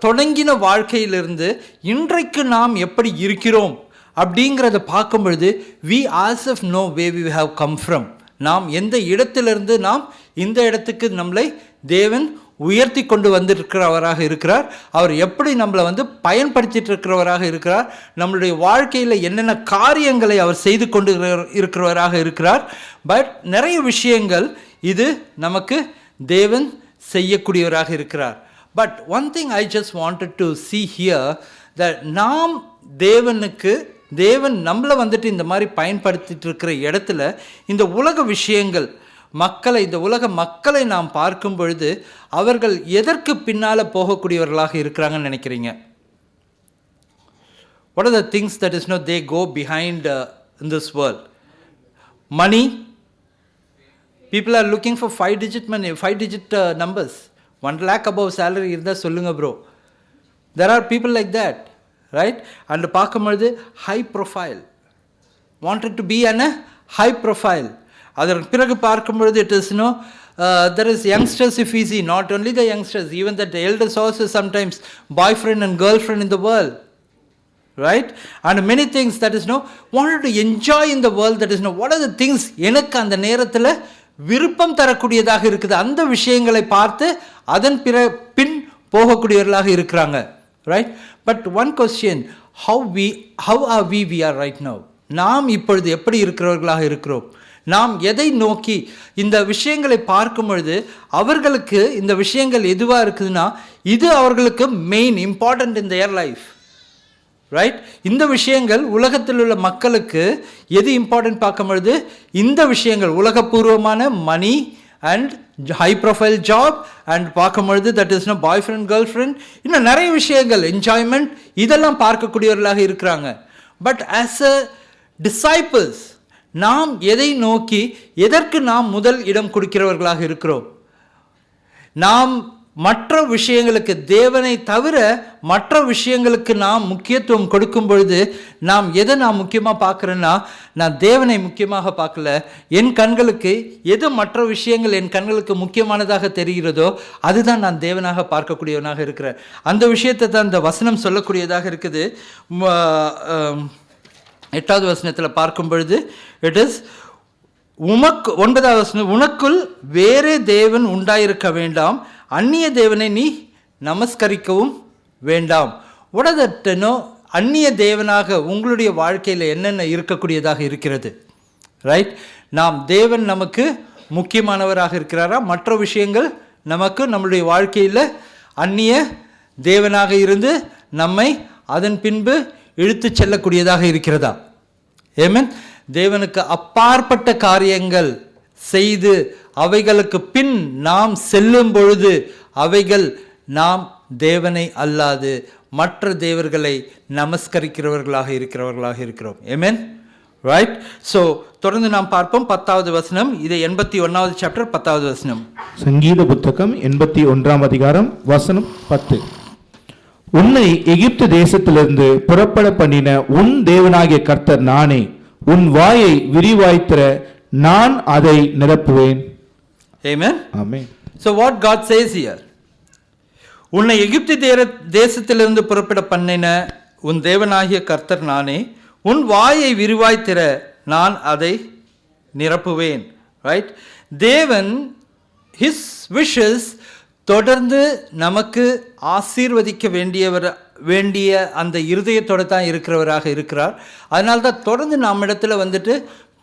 தொடங்கின வாழ்க்கையிலிருந்து இன்றைக்கு நாம் எப்படி இருக்கிறோம் அப்படிங்கிறத பார்க்கும் பொழுது we ourselves know where we have come from. நாம் எந்த இடத்திலிருந்து நாம் இந்த இடத்துக்கு நம்மளை தேவன் உயர்த்தி கொண்டு வந்திருக்கிறவராக இருக்கிறார். அவர் எப்படி நம்மளை பயன்படுத்திட்டு இருக்கிறவராக இருக்கிறார். நம்மளுடைய வாழ்க்கையில் என்னென்ன காரியங்களை அவர் செய்து கொண்டு இருக்கிறவராக இருக்கிறார். பட் நிறைய விஷயங்கள் இது நமக்கு தேவன் செய்யக்கூடியவராக இருக்கிறார். But one thing I just wanted to see here that நாம் தேவன் நம்மளை இந்த மாதிரி பயன்படுத்திட்டு இருக்கிற இடத்துல இந்த உலக விஷயங்கள் இந்த உலக மக்களை நாம் பார்க்கும் பொழுது அவர்கள் எதற்கு பின்னால் போகக்கூடியவர்களாக இருக்கிறாங்கன்னு நினைக்கிறீங்க? What are the things that they go behind in this world? Money, People are looking for 5-digit money, 5-digit numbers. 1 lakh above salary இருந்தால் சொல்லுங்க bro. There are people like that, right? And பார்க்கும்பொழுது high profile. Wanted to be on a high profile. அதற்கு பிறகு பார்க்கும்பொழுது it is there is youngsters if easy, not only the youngsters, even the elders also sometimes boyfriend and girlfriend in the world, right? And many things that is wanted to enjoy in the world, that is what are the things எனக்கு அந்த நேரத்தில் விருப்பம் தரக்கூடியதாக இருக்குது, அந்த விஷயங்களை பார்த்து அதன் பின் போகக்கூடியவர்களாக இருக்கிறாங்க, right? But one question, how are we are right now? நாம் இப்பொழுது எப்படி இருக்கிறவர்களாக இருக்கிறோம்? நாம் எதை நோக்கி இந்த விஷயங்களை பார்க்கும் பொழுது அவர்களுக்கு இந்த விஷயங்கள் எதுவாக இருக்குதுன்னா இது அவர்களுக்கு main important in their life, right? இந்த விஷயங்கள் உலகத்தில் உள்ள மக்களுக்கு எது இம்பார்ட்டன்ட் பார்க்கும் பொழுது இந்த விஷயங்கள் உலகப்பூர்வமான money and high profile job and பார்க்கும் பொழுது that is boyfriend girlfriend, இன்னும் நிறைய விஷயங்கள், என்ஜாய்மெண்ட், இதெல்லாம் பார்க்கக்கூடியவர்களாக இருக்கிறாங்க. பட் ஆஸ் அ டிசைபிள்ஸ் நாம் எதை நோக்கி எதற்கு நாம் முதல் இடம் கொடுக்கிறவர்களாக இருக்கிறோம்? நாம் மற்ற விஷயங்களுக்கு, தேவனை தவிர மற்ற விஷயங்களுக்கு நாம் முக்கியத்துவம் கொடுக்கும் பொழுது நாம் எதை நான் முக்கியமாக பார்க்குறேன்னா, நான் தேவனை முக்கியமாக பார்க்கல. என் கண்களுக்கு எது மற்ற விஷயங்கள் என் கண்களுக்கு முக்கியமானதாக தெரிகிறதோ அதுதான் நான் தேவனாக பார்க்கக்கூடியவனாக இருக்கிறேன். அந்த விஷயத்தை தான் இந்த வசனம் சொல்லக்கூடியதாக இருக்குது. 8வது வசனத்தில் பார்க்கும் பொழுது இட் இஸ் 9வது வசனம், உனக்குள் வேறே தேவன் உண்டாயிருக்க வேண்டாம், அந்நிய தேவனை நீ நமஸ்கரிக்கவும் வேண்டாம். உடனே அந்நிய தேவனாக உங்களுடைய வாழ்க்கையில் என்னென்ன இருக்கக்கூடியதாக இருக்கிறது, ரைட்? நாம் தேவன் நமக்கு முக்கியமானவராக இருக்கிறாரா? மற்ற விஷயங்கள் நமக்கு நம்முடைய வாழ்க்கையில் அந்நிய தேவனாக இருந்து நம்மை அதன் பின்பு இழுத்து செல்லக்கூடியதாக இருக்கிறதா? ஆமென். தேவனுக்கு அப்பாற்பட்ட காரியங்கள் செய்து அவைகளுக்கு பின் நாம் செல்லும் பொழுது அவைகள் நாம் தேவனை அல்லாது மற்ற தேவர்களை நமஸ்கரிக்கிறவர்களாக இருக்கிறோம். ஆமென், ரைட்? ஸோ தொடர்ந்து நாம் பார்ப்போம் 10வது வசனம். இது 81வது சாப்டர் 10வது வசனம். சங்கீத புத்தகம் 81ஆம் அதிகாரம் வசனம் 10. உன்னை எகிப்து தேசத்திலிருந்து புறப்பட பண்ணின உன் தேவனாகிய கர்த்தர் நானே, உன் வாயை விரிவாய்த்திர நான் அதை நிரப்புவேன். Amen. Amen. So what God says here, உன்னை எகிப்து தேசத்திலிருந்து புறப்பட பண்ணின உன் தேவனாகிய கர்த்தர் நானே, உன் வாயை விரிவாய்த்திர நான் அதை நிரப்புவேன், ரைட்? தேவன் his wishes தொடர்ந்து நமக்கு ஆசீர்வதிக்க வேண்டிய அந்த இருதயத்தோடு தான் இருக்கிறவராக இருக்கிறார். அதனால தான் தொடர்ந்து நம்மிடத்தில் வந்துட்டு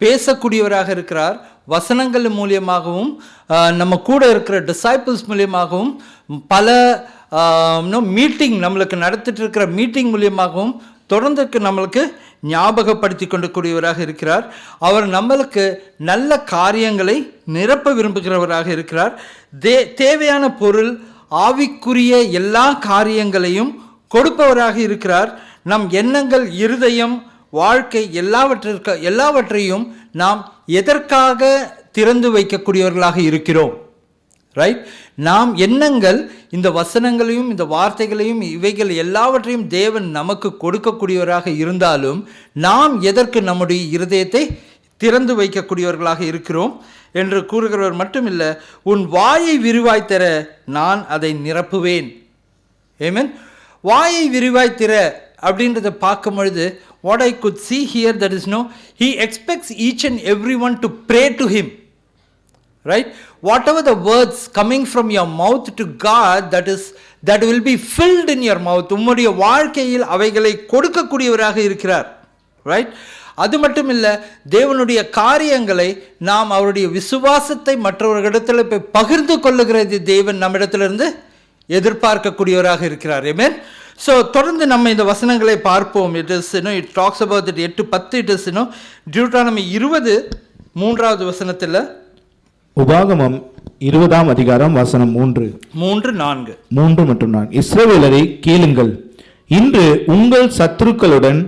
பேசக்கூடியவராக இருக்கிறார். வசனங்கள் மூலியமாகவும் நம்ம கூட இருக்கிற டிசைபிள்ஸ் மூலியமாகவும் பல மீட்டிங் நம்மளுக்கு நடத்திட்டு இருக்கிற மீட்டிங் மூலியமாகவும் தொடர்ந்து நம்மளுக்கு ஞாபகப்படுத்தி கொண்டு கூடியவராக இருக்கிறார். அவர் நம்மளுக்கு நல்ல காரியங்களை நிரப்ப விரும்புகிறவராக இருக்கிறார். தேவையான பொருள், ஆவிக்குரிய எல்லா காரியங்களையும் கொடுப்பவராக இருக்கிறார். நம் எண்ணங்கள், இருதயம், வாழ்க்கை எல்லாவற்றையும் நாம் எதற்காக திறந்து வைக்கக்கூடியவர்களாக இருக்கிறோம், ரைட்? நாம் எண்ணங்கள், இந்த வசனங்களையும் இந்த வார்த்தைகளையும் இவைகள் எல்லாவற்றையும் தேவன் நமக்கு கொடுக்கக்கூடியவராக இருந்தாலும் நாம் எதற்கு நம்முடைய இருதயத்தை திறந்து வைக்கக்கூடியவர்களாக இருக்கிறோம் என்று கூறுகிறவர் மட்டுமில்லை, உன் வாயை விரிவாய்த்தர நான் அதை நிரப்புவேன். ஆமென். வாயை விரிவாய்த்திர அப்படின்றத பார்க்கும் பொழுது what I could see here, that is he expects each and everyone to pray to him, right? Whatever the words coming from your mouth to God, that will be filled in your mouth. உம்முடைய வாழ்க்கையில் அவைகளை கொடுக்கக்கூடியவராக இருக்கிறார், ரைட்? அது மட்டும் இல்லை, தேவனுடைய காரியங்களை நாம் அவருடைய விசுவாசத்தை மற்றவர்களிடத்தில் போய் பகிர்ந்து கொள்ளுகிறது தேவன் நம்மிடத்திலிருந்து எதிர்பார்க்கக்கூடியவராக இருக்கிறார். ஆமென். ஸோ தொடர்ந்து நம்ம இந்த வசனங்களை பார்ப்போம். It talks about it 8:10. It is Deuteronomy 20 3வது வசனத்தில், உபாகமம் 20ஆம் அதிகாரம் வசனம் 3, 4 மற்றும் 4. இஸ்ரவேலரை கேளுங்கள், இன்று உங்கள் சத்துருக்களுடன்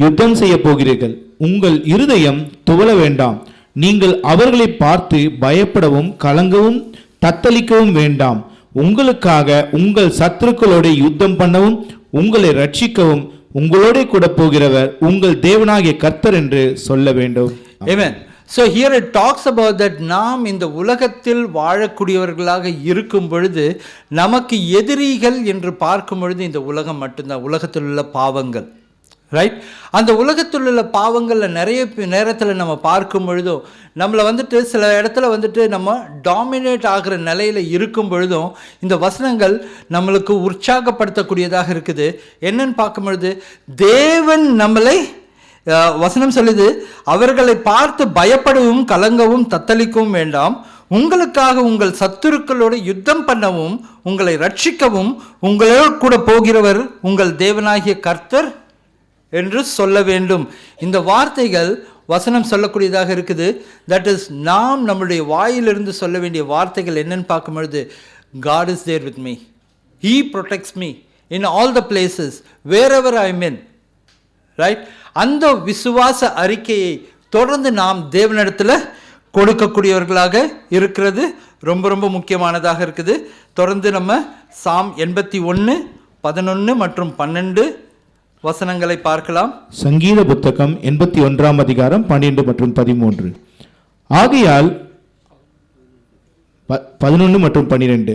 யுத்தம் செய்ய போகிறீர்கள். உங்கள் இருதயம் துவள வேண்டாம். நீங்கள் அவர்களை பார்த்து பயப்படவும் கலங்கவும் தத்தளிக்கவும் வேண்டாம். உங்களுக்காக உங்கள் சத்துருக்களோட யுத்தம் பண்ணவும் உங்களை ரட்சிக்கவும் உங்களோட கூட போகிறவர் உங்கள் தேவனாகிய கர்த்தர் என்று சொல்ல வேண்டும். Amen. So here it talks about that நாம் இந்த உலகத்தில் வாழக்கூடியவர்களாக இருக்கும் பொழுது நமக்கு எதிரிகள் என்று பார்க்கும் பொழுது இந்த உலகம் மட்டும்தான், உலகத்தில் உள்ள பாவங்கள், ரைட்? அந்த உலகத்தில் உள்ள பாவங்களில் நிறைய நேரத்தில் நம்ம பார்க்கும் பொழுதும் நம்மளை வந்துட்டு சில இடத்துல வந்துட்டு நம்ம டாமினேட் ஆகிற நிலையில் இருக்கும் பொழுதும் இந்த வசனங்கள் நம்மளுக்கு உற்சாகப்படுத்தக்கூடியதாக இருக்குது. என்னன்னு பார்க்கும் பொழுது தேவன் நம்மளை, வசனம் சொல்லுது, அவர்களை பார்த்து பயப்படவும் கலங்கவும் தத்தளிக்கவும் வேண்டாம், உங்களுக்காக உங்கள் சத்துருக்களோடு யுத்தம் பண்ணவும் உங்களை ரட்சிக்கவும் உங்களோடு கூட போகிறவர் உங்கள் தேவனாகிய கர்த்தர் என்று சொல்ல வேண்டும். இந்த வார்த்தைகள் வசனம் சொல்லக்கூடியதாக இருக்குது. தட் இஸ் நாம் நம்முடைய வாயிலிருந்து சொல்ல வேண்டிய வார்த்தைகள் என்னன்னு பார்க்கும் பொழுது, God is there with me, He protects me in all the places wherever I am in, right? அந்த விசுவாச அறிக்கையை தொடர்ந்து நாம் தேவனிடத்தில் கொடுக்கக்கூடியவர்களாக இருக்கிறது ரொம்ப ரொம்ப முக்கியமானதாக இருக்குது. தொடர்ந்து நம்ம சாம் 81, 11 மற்றும் 12 வசனங்களை பார்க்கலாம். சங்கீத புத்தகம் 81 அதிகாரம் 12 மற்றும் 13. ஆகையால் 11 மற்றும் 12.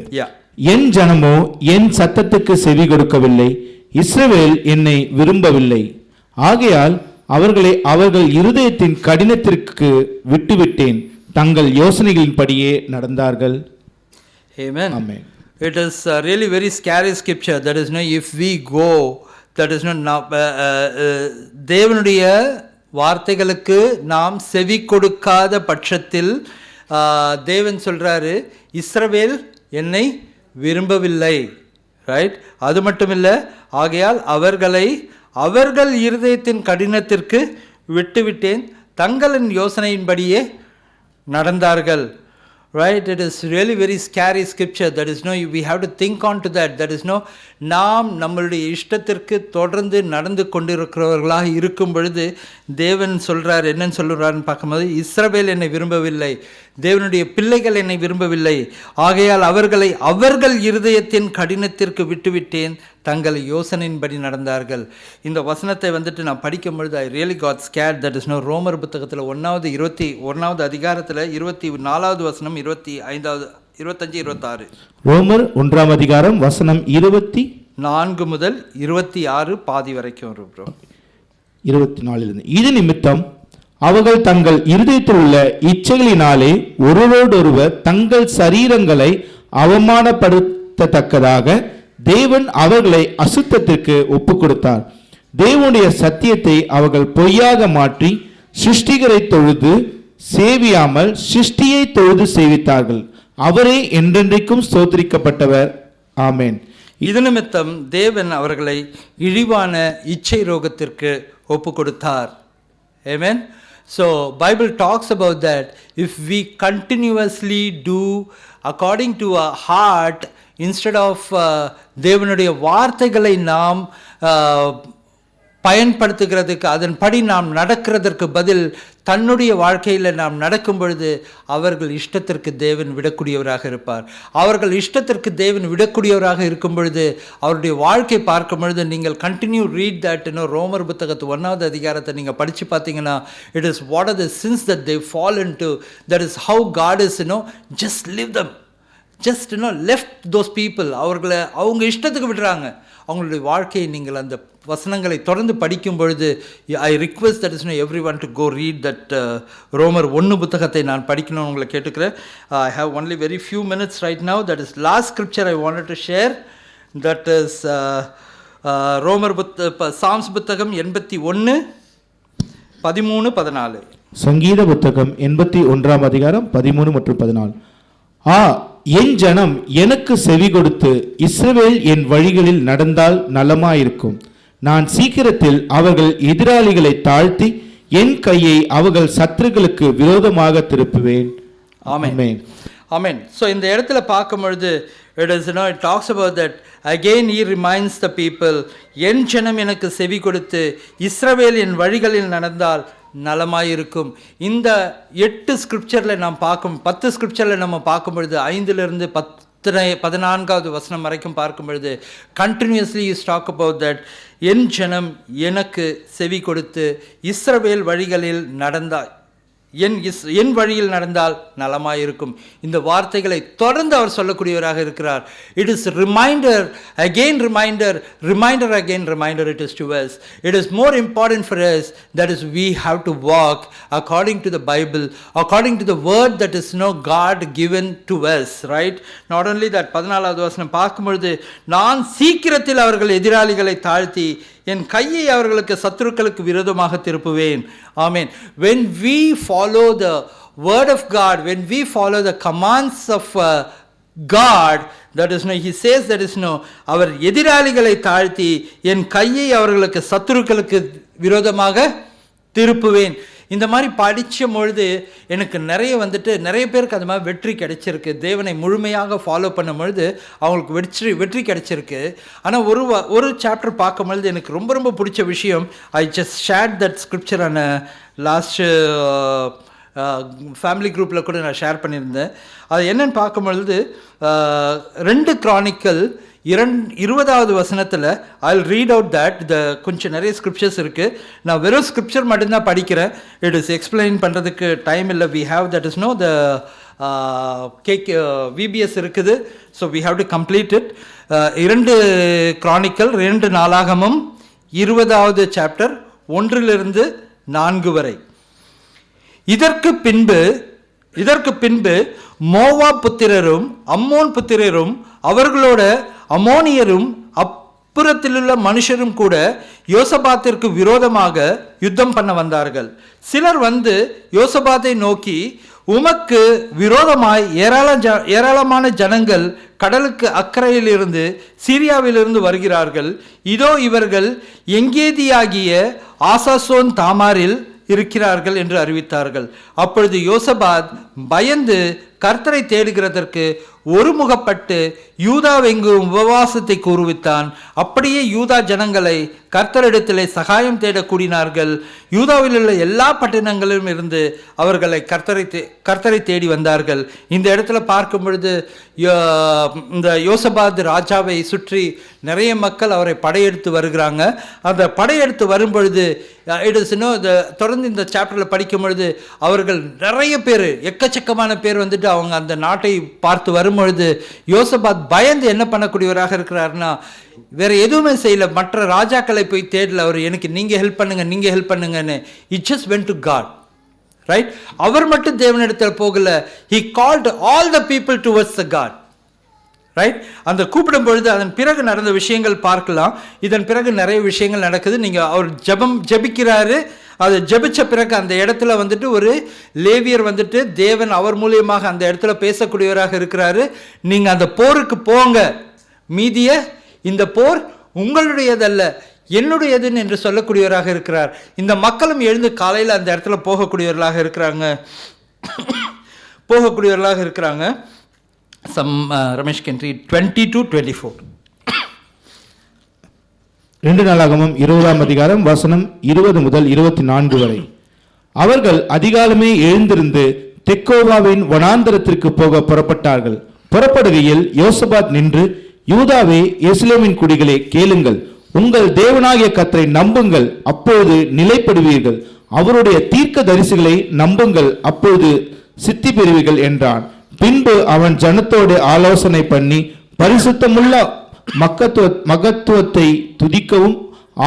என் ஜனமோ என் சத்தத்துக்கு செவி கொடுக்கவில்லை, இஸ்ரவேல் என்னை விரும்பவில்லை. ஆகையால் அவர்களை அவர்கள் இருதயத்தின் கடினத்திற்கு விட்டுவிட்டேன், தங்கள் யோசனைகளின்படியே நடந்தார்கள். Amen. Amen. It is really very scary scripture. That is, if we go, that is not தேவனுடைய வார்த்தைகளுக்கு நாம் செவி கொடுக்காத பட்சத்தில் தேவன் சொல்றாரு, இஸ்ரவேல் என்னை விரும்பவில்லை, ரைட்? அது மட்டும் இல்லை, ஆகையால் அவர்களை அவர்கள் இருதயத்தின் கடினத்திற்கு விட்டுவிட்டேன், தங்களின் யோசனையின்படியே நடந்தார்கள். Right? It is really very scary scripture. That is, we have to think on to that. That is, நாம் நம்மளுடைய இஷ்டத்திற்கு தொடர்ந்து நடந்து கொண்டிருக்கிறவர்களாக இருக்கும் பொழுது தேவன் சொல்றார், என்னன்னு சொல்றாருன்னு பார்க்கும்போது, இஸ்ரவேல் என்னை விரும்பவில்லை, தேவனுடைய பிள்ளைகள் என்னை விரும்பவில்லை, ஆகையால் அவர்களை அவர்கள் இருதயத்தின் கடினத்திற்கு விட்டுவிட்டேன், தங்கள் யோசனையின்படி நடந்தார்கள். இந்த வசனத்தை வந்துட்டு நான் படிக்கும் பொழுது I really got scared. That is, ரோமர் புத்தகத்தில் 21வது அதிகாரத்தில் 24வது வசனம், 25, 26. ரோமர் 1 அதிகாரம் வசனம் 24 முதல் 26 பாதி வரைக்கும் வரும். 24. இது நிமித்தம் அவர்கள் தங்கள் இருதயத்தில் உள்ள இச்சைகளினாலே ஒருவரோடொருவர் தங்கள் சரீரங்களை அவமானப்படுத்தத்தக்கதாக தேவன் அவர்களை அசுத்தத்திற்கு ஒப்பு கொடுத்தார். தேவனுடைய சத்தியத்தை அவர்கள் பொய்யாக மாற்றி சிருஷ்டிகரை தொழுது சேவியாமல் சிருஷ்டியை தொழுது சேவித்தார்கள். அவரே என்றென்றைக்கும் ஸ்தோத்திரிக்கப்பட்டவர். ஆமென். இது நிமித்தம் தேவன் அவர்களை இழிவான இச்சை ரோகத்திற்கு ஒப்பு கொடுத்தார். Amen. So Bible talks about that. If we continuously do according to our heart instead of தேவனுடைய வார்த்தைகளை நாம் பயன்படுத்துகிறதுக்கு, அதன்படி நாம் நடக்கிறதற்கு பதில் தன்னுடைய வாழ்க்கையில் நாம் நடக்கும் பொழுது அவர்கள் இஷ்டத்திற்கு தேவன் விடக்கூடியவராக இருப்பார். அவர்கள் இஷ்டத்திற்கு தேவன் விடக்கூடியவராக இருக்கும் பொழுது அவருடைய வாழ்க்கை பார்க்கும் பொழுது நீங்கள் கண்டினியூ ரீட் தட். ரோமர் புத்தகத்து 1வது அதிகாரத்தை நீங்கள் படித்து பார்த்தீங்கன்னா, it is what are the sins that they fall into, that is how God is just leave them, just left those people. அவர்களை அவங்க இஷ்டத்துக்கு விடுறாங்க. அவங்களுடைய வாழ்க்கையை நீங்கள் அந்த வசனங்களை தொடர்ந்து படிக்கும் பொழுது I request that is every one to go read that ரோமர் 1 புத்தகத்தை நான் படிக்கணும்னு உங்களை கேட்டுக்கிறேன். I have only very few minutes right now. That is last scripture I wanted to share. That is ரோமர் சாம்ஸ் புத்தகம் 81, 13, 14. சங்கீத புத்தகம் 81 அதிகாரம் 13 மற்றும் 14. என் ஜனம் எனக்கு செவி கொடுத்து இஸ்ரவேல் என் வழிகளில் நடந்தால் நலமாயிருக்கும். நான் சீக்கிரத்தில் அவர்கள் எதிராளிகளை தாழ்த்தி என் கையை அவர்கள் சத்துருக்களுக்கு விரோதமாக திருப்புவேன். ஆமென். ஆமென். ஸோ இந்த இடத்துல பார்க்கும் பொழுது it talks about that again. He reminds the people, என் ஜனம் எனக்கு செவி கொடுத்து இஸ்ரவேல் என் வழிகளில் நடந்தால் நலமாயிருக்கும். இந்த 8 ஸ்கிரிப்சரில் நாம் 10 ஸ்கிரிப்சரில் நம்ம பார்க்கும் பொழுது 5 14வது வசனம் வரைக்கும் பார்க்கும் பொழுது continuously is talk about that, என் ஜனம் எனக்கு செவி கொடுத்து இஸ்ரவேல் வழிகளில் நடந்தாய், என் வழியில் நடந்தால் நலமாயிருக்கும். இந்த வார்த்தைகளை தொடர்ந்து அவர் சொல்லக்கூடியவராக இருக்கிறார். It is reminder again reminder, reminder again reminder it is to us. It is more important for us that is we have to walk according to the Bible, according to the word that is God given to us, right? Not only that, 14வது வசனம் பார்க்கும்பொழுது, நான் சீக்கிரத்தில் அவர்கள் எதிராளிகளை தாழ்த்தி என் கையை அவர்களுக்கு சத்துருக்களுக்கு விரோதமாக திருப்புவேன். ஆமென். When we follow the word of God, when we follow the commands of God, that is he says that is அவர் எதிராளிகளை தாழ்த்தி என் கையை அவர்களுக்கு சத்துருக்களுக்கு விரோதமாக திருப்புவேன். இந்த மாதிரி படித்த பொழுது எனக்கு நிறைய பேருக்கு அது மாதிரி வெற்றி கிடைச்சிருக்கு. தேவனை முழுமையாக ஃபாலோ பண்ணும் பொழுது அவங்களுக்கு வெற்றி கிடைச்சிருக்கு. ஆனால் ஒரு சாப்டர் பார்க்கும் பொழுது எனக்கு ரொம்ப ரொம்ப பிடிச்ச விஷயம், I just share that scripture ஆன லாஸ்ட் ஃபேமிலி குரூப்பில் கூட நான் ஷேர் பண்ணியிருந்தேன். அது என்னென்னு பார்க்கும் பொழுது 2 கிரானிக்கல் 20வது வசனத்தில் I'll read out that கொஞ்சம் நிறைய ஸ்கிரிப்சர்ஸ் இருக்குது. நான் வெறும் ஸ்கிரிப்சர் மட்டும்தான் படிக்கிறேன். இட் இஸ் எக்ஸ்பிளைன் பண்ணுறதுக்கு டைம் இல்லை. we have that is the VBS இருக்குது. So we have to complete it. 2 chronicle 2 நாளாகமும் 20வது சாப்டர் 1-4 வரை. இதற்கு பின்பு மோவாப் புத்திரரும் அம்மோன் புத்திரரும் அவர்களோட அம்மோனியரும் அப்புறத்திலுள்ள மனுஷரும் கூட யோசபாத்திற்கு விரோதமாக யுத்தம் பண்ண வந்தார்கள். சிலர் வந்து யோசபாத்தை நோக்கி, உமக்கு விரோதமாய் ஏராளமான ஜனங்கள் கடலுக்கு அக்கறையிலிருந்து சீரியாவிலிருந்து வருகிறார்கள். இதோ இவர்கள் எங்கேதியாகிய ஆசாசோன் தாமாரில் இருக்கிறார்கள் என்று அறிவித்தார்கள். அப்பொழுது யோசபாத் பயந்து கர்த்தரை தேடுகிறதற்கு ஒருமுகப்பட்டு யூதாவெங்கும் உபவாசத்தை கூறுவித்தான். அப்படியே யூதா ஜனங்களை கர்த்தரிடத்திலே சகாயம் தேட கூடினார்கள். யூதாவில் உள்ள எல்லா பட்டணங்களிலும் இருந்து அவர்களை கர்த்தரை தேடி வந்தார்கள். இந்த இடத்துல பார்க்கும் பொழுது இந்த யோசபாத் ராஜாவை சுற்றி நிறைய மக்கள் அவரை படையெடுத்து வருகிறாங்க. அந்த படையெடுத்து வரும் பொழுது இட் இஸ் தொடர்ந்து இந்த சாப்டரில் படிக்கும் பொழுது அவர்கள் நிறைய பேர், எக்கச்சக்கமான பேர் வந்துட்டு அவங்க அந்த நாட்டை பார்த்து வரும்பொழுது யோசபாத் பயந்து என்ன பண்ணக்கூடியவராக இருக்கிறார்னா, வேற எதுவுமே செய்யல, மற்ற ராஜாக்களை போய் தேடல. அவர் எனக்கு நீங்க ஹெல்ப் பண்ணுங்கன்னு. He just went to God, right? அவர் மட்டும் தேவனிடத்தில் போகல. He called all the people towards the God, right? அந்த கூப்பிடும் பொழுது அதன் பிறகு நடந்த விஷயங்கள் பார்க்கலாம். இதன் பிறகு நிறைய விஷயங்கள் நடக்குது. நீங்கள் அவர் ஜபிக்கிறாரு. அது ஜபிச்ச பிறகு அந்த இடத்துல வந்துட்டு ஒரு லேவியர் வந்துட்டு தேவன் அவர் மூலியமாக அந்த இடத்துல பேசக்கூடியவராக இருக்கிறாரு. நீங்கள் அந்த போருக்கு போங்க, மீதிய இந்த போர் உங்களுடையதல்ல என்னுடையதுன்னு என்று சொல்லக்கூடியவராக இருக்கிறார். இந்த மக்களும் எழுந்து காலையில் அந்த இடத்துல போகக்கூடியவர்களாக இருக்கிறாங்க. Ramesh can read 20-24. 2 நாளாகமம் 20ஆம் அதிகாரம் வசனம் 20 முதல் 24 வரை. அவர்கள் அதிகாலமே எழுந்திருந்து தெக்கோவாவின் வனாந்தரத்திற்கு போக புறப்பட்டார்கள். புறப்படுகையில் யோசபாத் நின்று, யூதாவே எருசலேமின் குடிகளே கேளுங்கள், உங்கள் தேவனாகிய கர்த்தரை நம்புங்கள், அப்பொழுது நிலைப்படுவீர்கள். அவருடைய தீர்க்க தரிசிகளை நம்புங்கள், அப்பொழுது சித்தி பெறுவீர்கள் என்றான். பின்பு அவன் ஜனத்தோடு ஆலோசனை பண்ணி பரிசுத்தமுள்ள மகத்துவத்தை துதிக்கவும்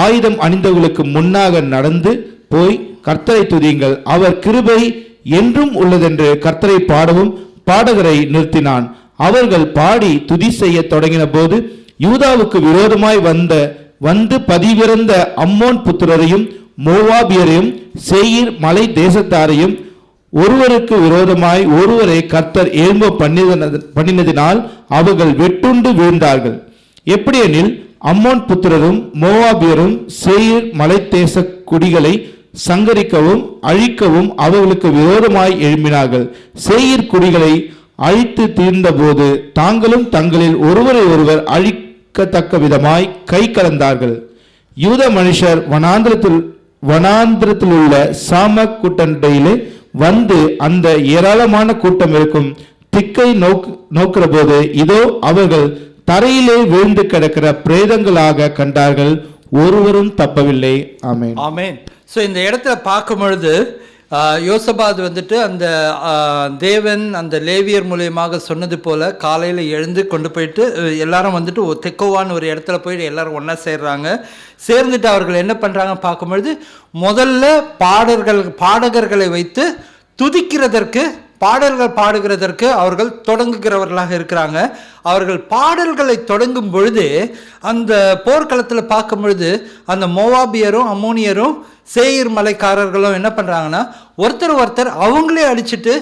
ஆயுதம் அணிந்தவர்களுக்கு முன்னாக நடந்து போய் கர்த்தரை துதியுங்கள், அவர் கிருபை என்றும் உள்ளதென்று கர்த்தரை பாடவும் பாடகரை நிறுத்தினான். அவர்கள் பாடி துதி செய்ய தொடங்கின போது யூதாவுக்கு விரோதமாய் வந்து பதிவிறந்த அம்மோன் புத்திரரையும் மோவாபியரையும் சேயீர் மலை தேசத்தாரையும் ஒருவருக்கு விரோதமாய் ஒருவரை கர்த்தர் எழும்ப பண்ணினதினால் அவர்கள் வெட்டுண்டு வீழ்ந்தார்கள். எப்படியெனில் அம்மோன் புத்திரரும் மோவாபியரும் சேயீர் மலை தேச குடிகளை சங்கரிக்கவும் அழிக்கவும் அவர்களுக்கு விரோதமாய் எழும்பினார்கள். சேயீர் குடிகளை அழித்து தீர்ந்தபோது தாங்களும் தங்களில் ஒருவரை ஒருவர் அழிக்கத்தக்க விதமாய் கை கலந்தார்கள். யூத மனுஷர் வனாந்திரத்தில் உள்ள சாமக் கூட்டண்டையிலே வந்து அந்த ஏராளமான கூட்டம் இருக்கும் திக்கை நோக்கிற போது இதோ அவர்கள் தரையிலே வீழ்ந்து கிடக்கிற பிரேதங்களாக கண்டார்கள், ஒருவரும் தப்பவில்லை. ஆமென். ஆமென். ஸோ இந்த இடத்துல பார்க்கும் பொழுது யோசபாத் வந்துட்டு அந்த தேவன் அந்த லேவியர் மூலியமாக சொன்னது போல் காலையில் எழுந்து கொண்டு போயிட்டு எல்லாரும் வந்துட்டு தெக்கோவான்னு ஒரு இடத்துல போயிட்டு எல்லாரும் ஒன்றா சேர்றாங்க. சேர்ந்துட்டு அவர்கள் என்ன பண்ணுறாங்க பார்க்கும்பொழுது முதல்ல பாடகர்களை வைத்து துதிக்கிறதற்கு பாடல்கள் பாடுகிறதற்கு அவர்கள் தொடங்குகிறவர்களாக இருக்கிறாங்க. அவர்கள் பாடல்களை தொடங்கும் பொழுது அந்த போர்க்களத்தில் பார்க்கும் பொழுது அந்த மோவாபியரும் அம்மோனியரும் சேயீர் மலைக்காரர்களும் என்ன பண்ணுறாங்கன்னா ஒருத்தர் அவங்களே அடிச்சுட்டு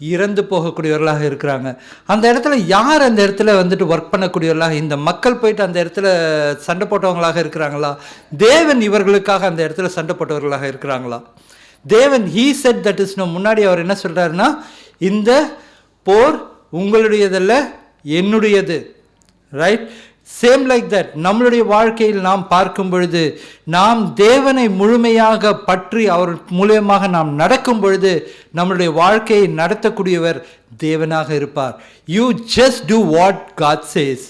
இறந்து போகக்கூடியவர்களாக இருக்கிறாங்க. அந்த இடத்துல யார் அந்த இடத்துல வந்துட்டு ஒர்க் பண்ணக்கூடியவர்களாக, இந்த மக்கள் போயிட்டு அந்த இடத்துல சண்டை போட்டவங்களாக இருக்கிறாங்களா, தேவன் இவர்களுக்காக அந்த இடத்துல சண்டை போட்டவர்களாக இருக்கிறாங்களா? தேவன் he said that is no. முன்னாடி அவர் என்ன சொல்றாருன்னா, இந்த போர் உங்களுடையதல்ல என்னுடையது. ரைட்? சேம் லைக் தட் நம்மளுடைய வாழ்க்கையில் நாம் பார்க்கும் பொழுது நாம் தேவனை முழுமையாக பற்றி அவர் மூலியமாக நாம் நடக்கும் பொழுது நம்மளுடைய வாழ்க்கையை நடத்தக்கூடியவர் தேவனாக இருப்பார். You just do what God says.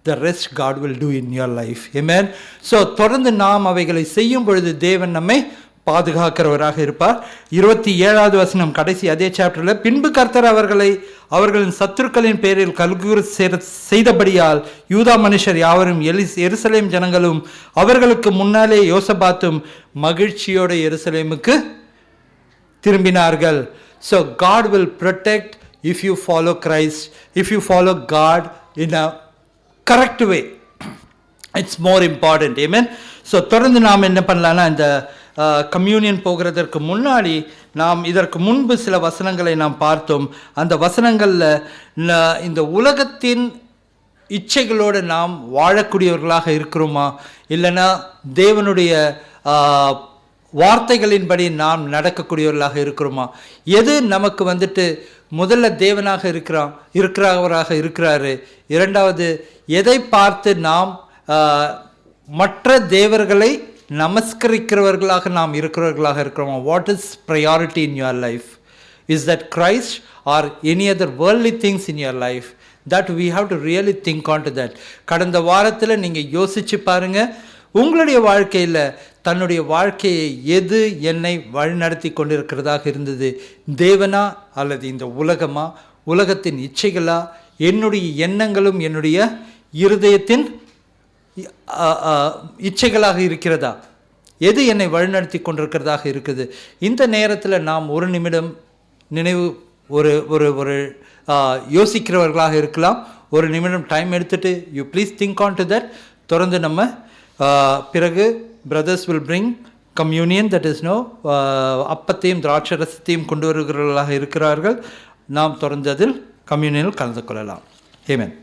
The rest God will do in your life. Amen. So தொடர்ந்து நாம் அவைகளை செய்யும் பொழுது தேவன் நம்மை பாதுகாக்கிறவராக இருப்பார். 27வது வசனம் கடைசி அதே சாப்டர்ல, பின்பு கர்த்தர் அவர்களின் சத்துருக்களின் பேரில் கல்குர் செய்தபடியால் யூதா மனுஷர் யாவரும் எருசலேம் ஜனங்களும் அவர்களுக்கு முன்னாலே யோசபாத்தும் மகிழ்ச்சியோட எருசலேமுக்கு திரும்பினார்கள். So God will protect if you follow Christ, if you follow God in a correct way. It's more important. Amen. So தொடர்ந்து நாம் என்ன பண்ணலாம்னா, இந்த கம்யூனியன் போகிறதற்கு முன்னாடி நாம் இதற்கு முன்பு சில வசனங்களை நாம் பார்த்தோம். அந்த வசனங்களில் இந்த உலகத்தின் இச்சைகளோடு நாம் வாழக்கூடியவர்களாக இருக்கிறோமா, இல்லைன்னா தேவனுடைய வார்த்தைகளின்படி நாம் நடக்கக்கூடியவர்களாக இருக்கிறோமா? எது நமக்கு வந்துட்டு முதல்ல தேவனாக இருக்கிறவராக இருக்கிறாரு, இரண்டாவது எதை பார்த்து நாம் மற்ற தேவர்களை நமஸ்கரிக்கிறவர்களாக நாம் இருக்கிறவர்களாக இருக்கிறோமா? What is priority in your life? Is that Christ or any other worldly things in your life? That we have to really think on to that. கடந்த வாரத்தில் நீங்கள் யோசிச்சு பாருங்கள், உங்களுடைய வாழ்க்கையில் தன்னுடைய வாழ்க்கையை எது என்னை வழிநடத்தி கொண்டிருக்கிறதாக இருந்தது? தேவனா அல்லது இந்த உலகமா, உலகத்தின் இச்சைகளா, என்னுடைய எண்ணங்களும் என்னுடைய இருதயத்தின் இச்சைகளாக இருக்கிறதா? எது என்னை வழிநடத்தி கொண்டிருக்கிறதாக இருக்குது? இந்த நேரத்தில் நாம் ஒரு நிமிடம் நினைவு ஒரு ஒரு ஒரு யோசிக்கிறவர்களாக இருக்கலாம். ஒரு நிமிடம் டைம் எடுத்துட்டு you please think on to that. தொடர்ந்து நம்ம பிறகு brothers will bring communion, that is no அப்பத்தையும் திராட்சரசத்தையும் கொண்டு வருகிறவர்களாக இருக்கிறார்கள். நாம் தொடர்ந்து அதில் கம்யூனியனில் கலந்து கொள்ளலாம். ஆமென்.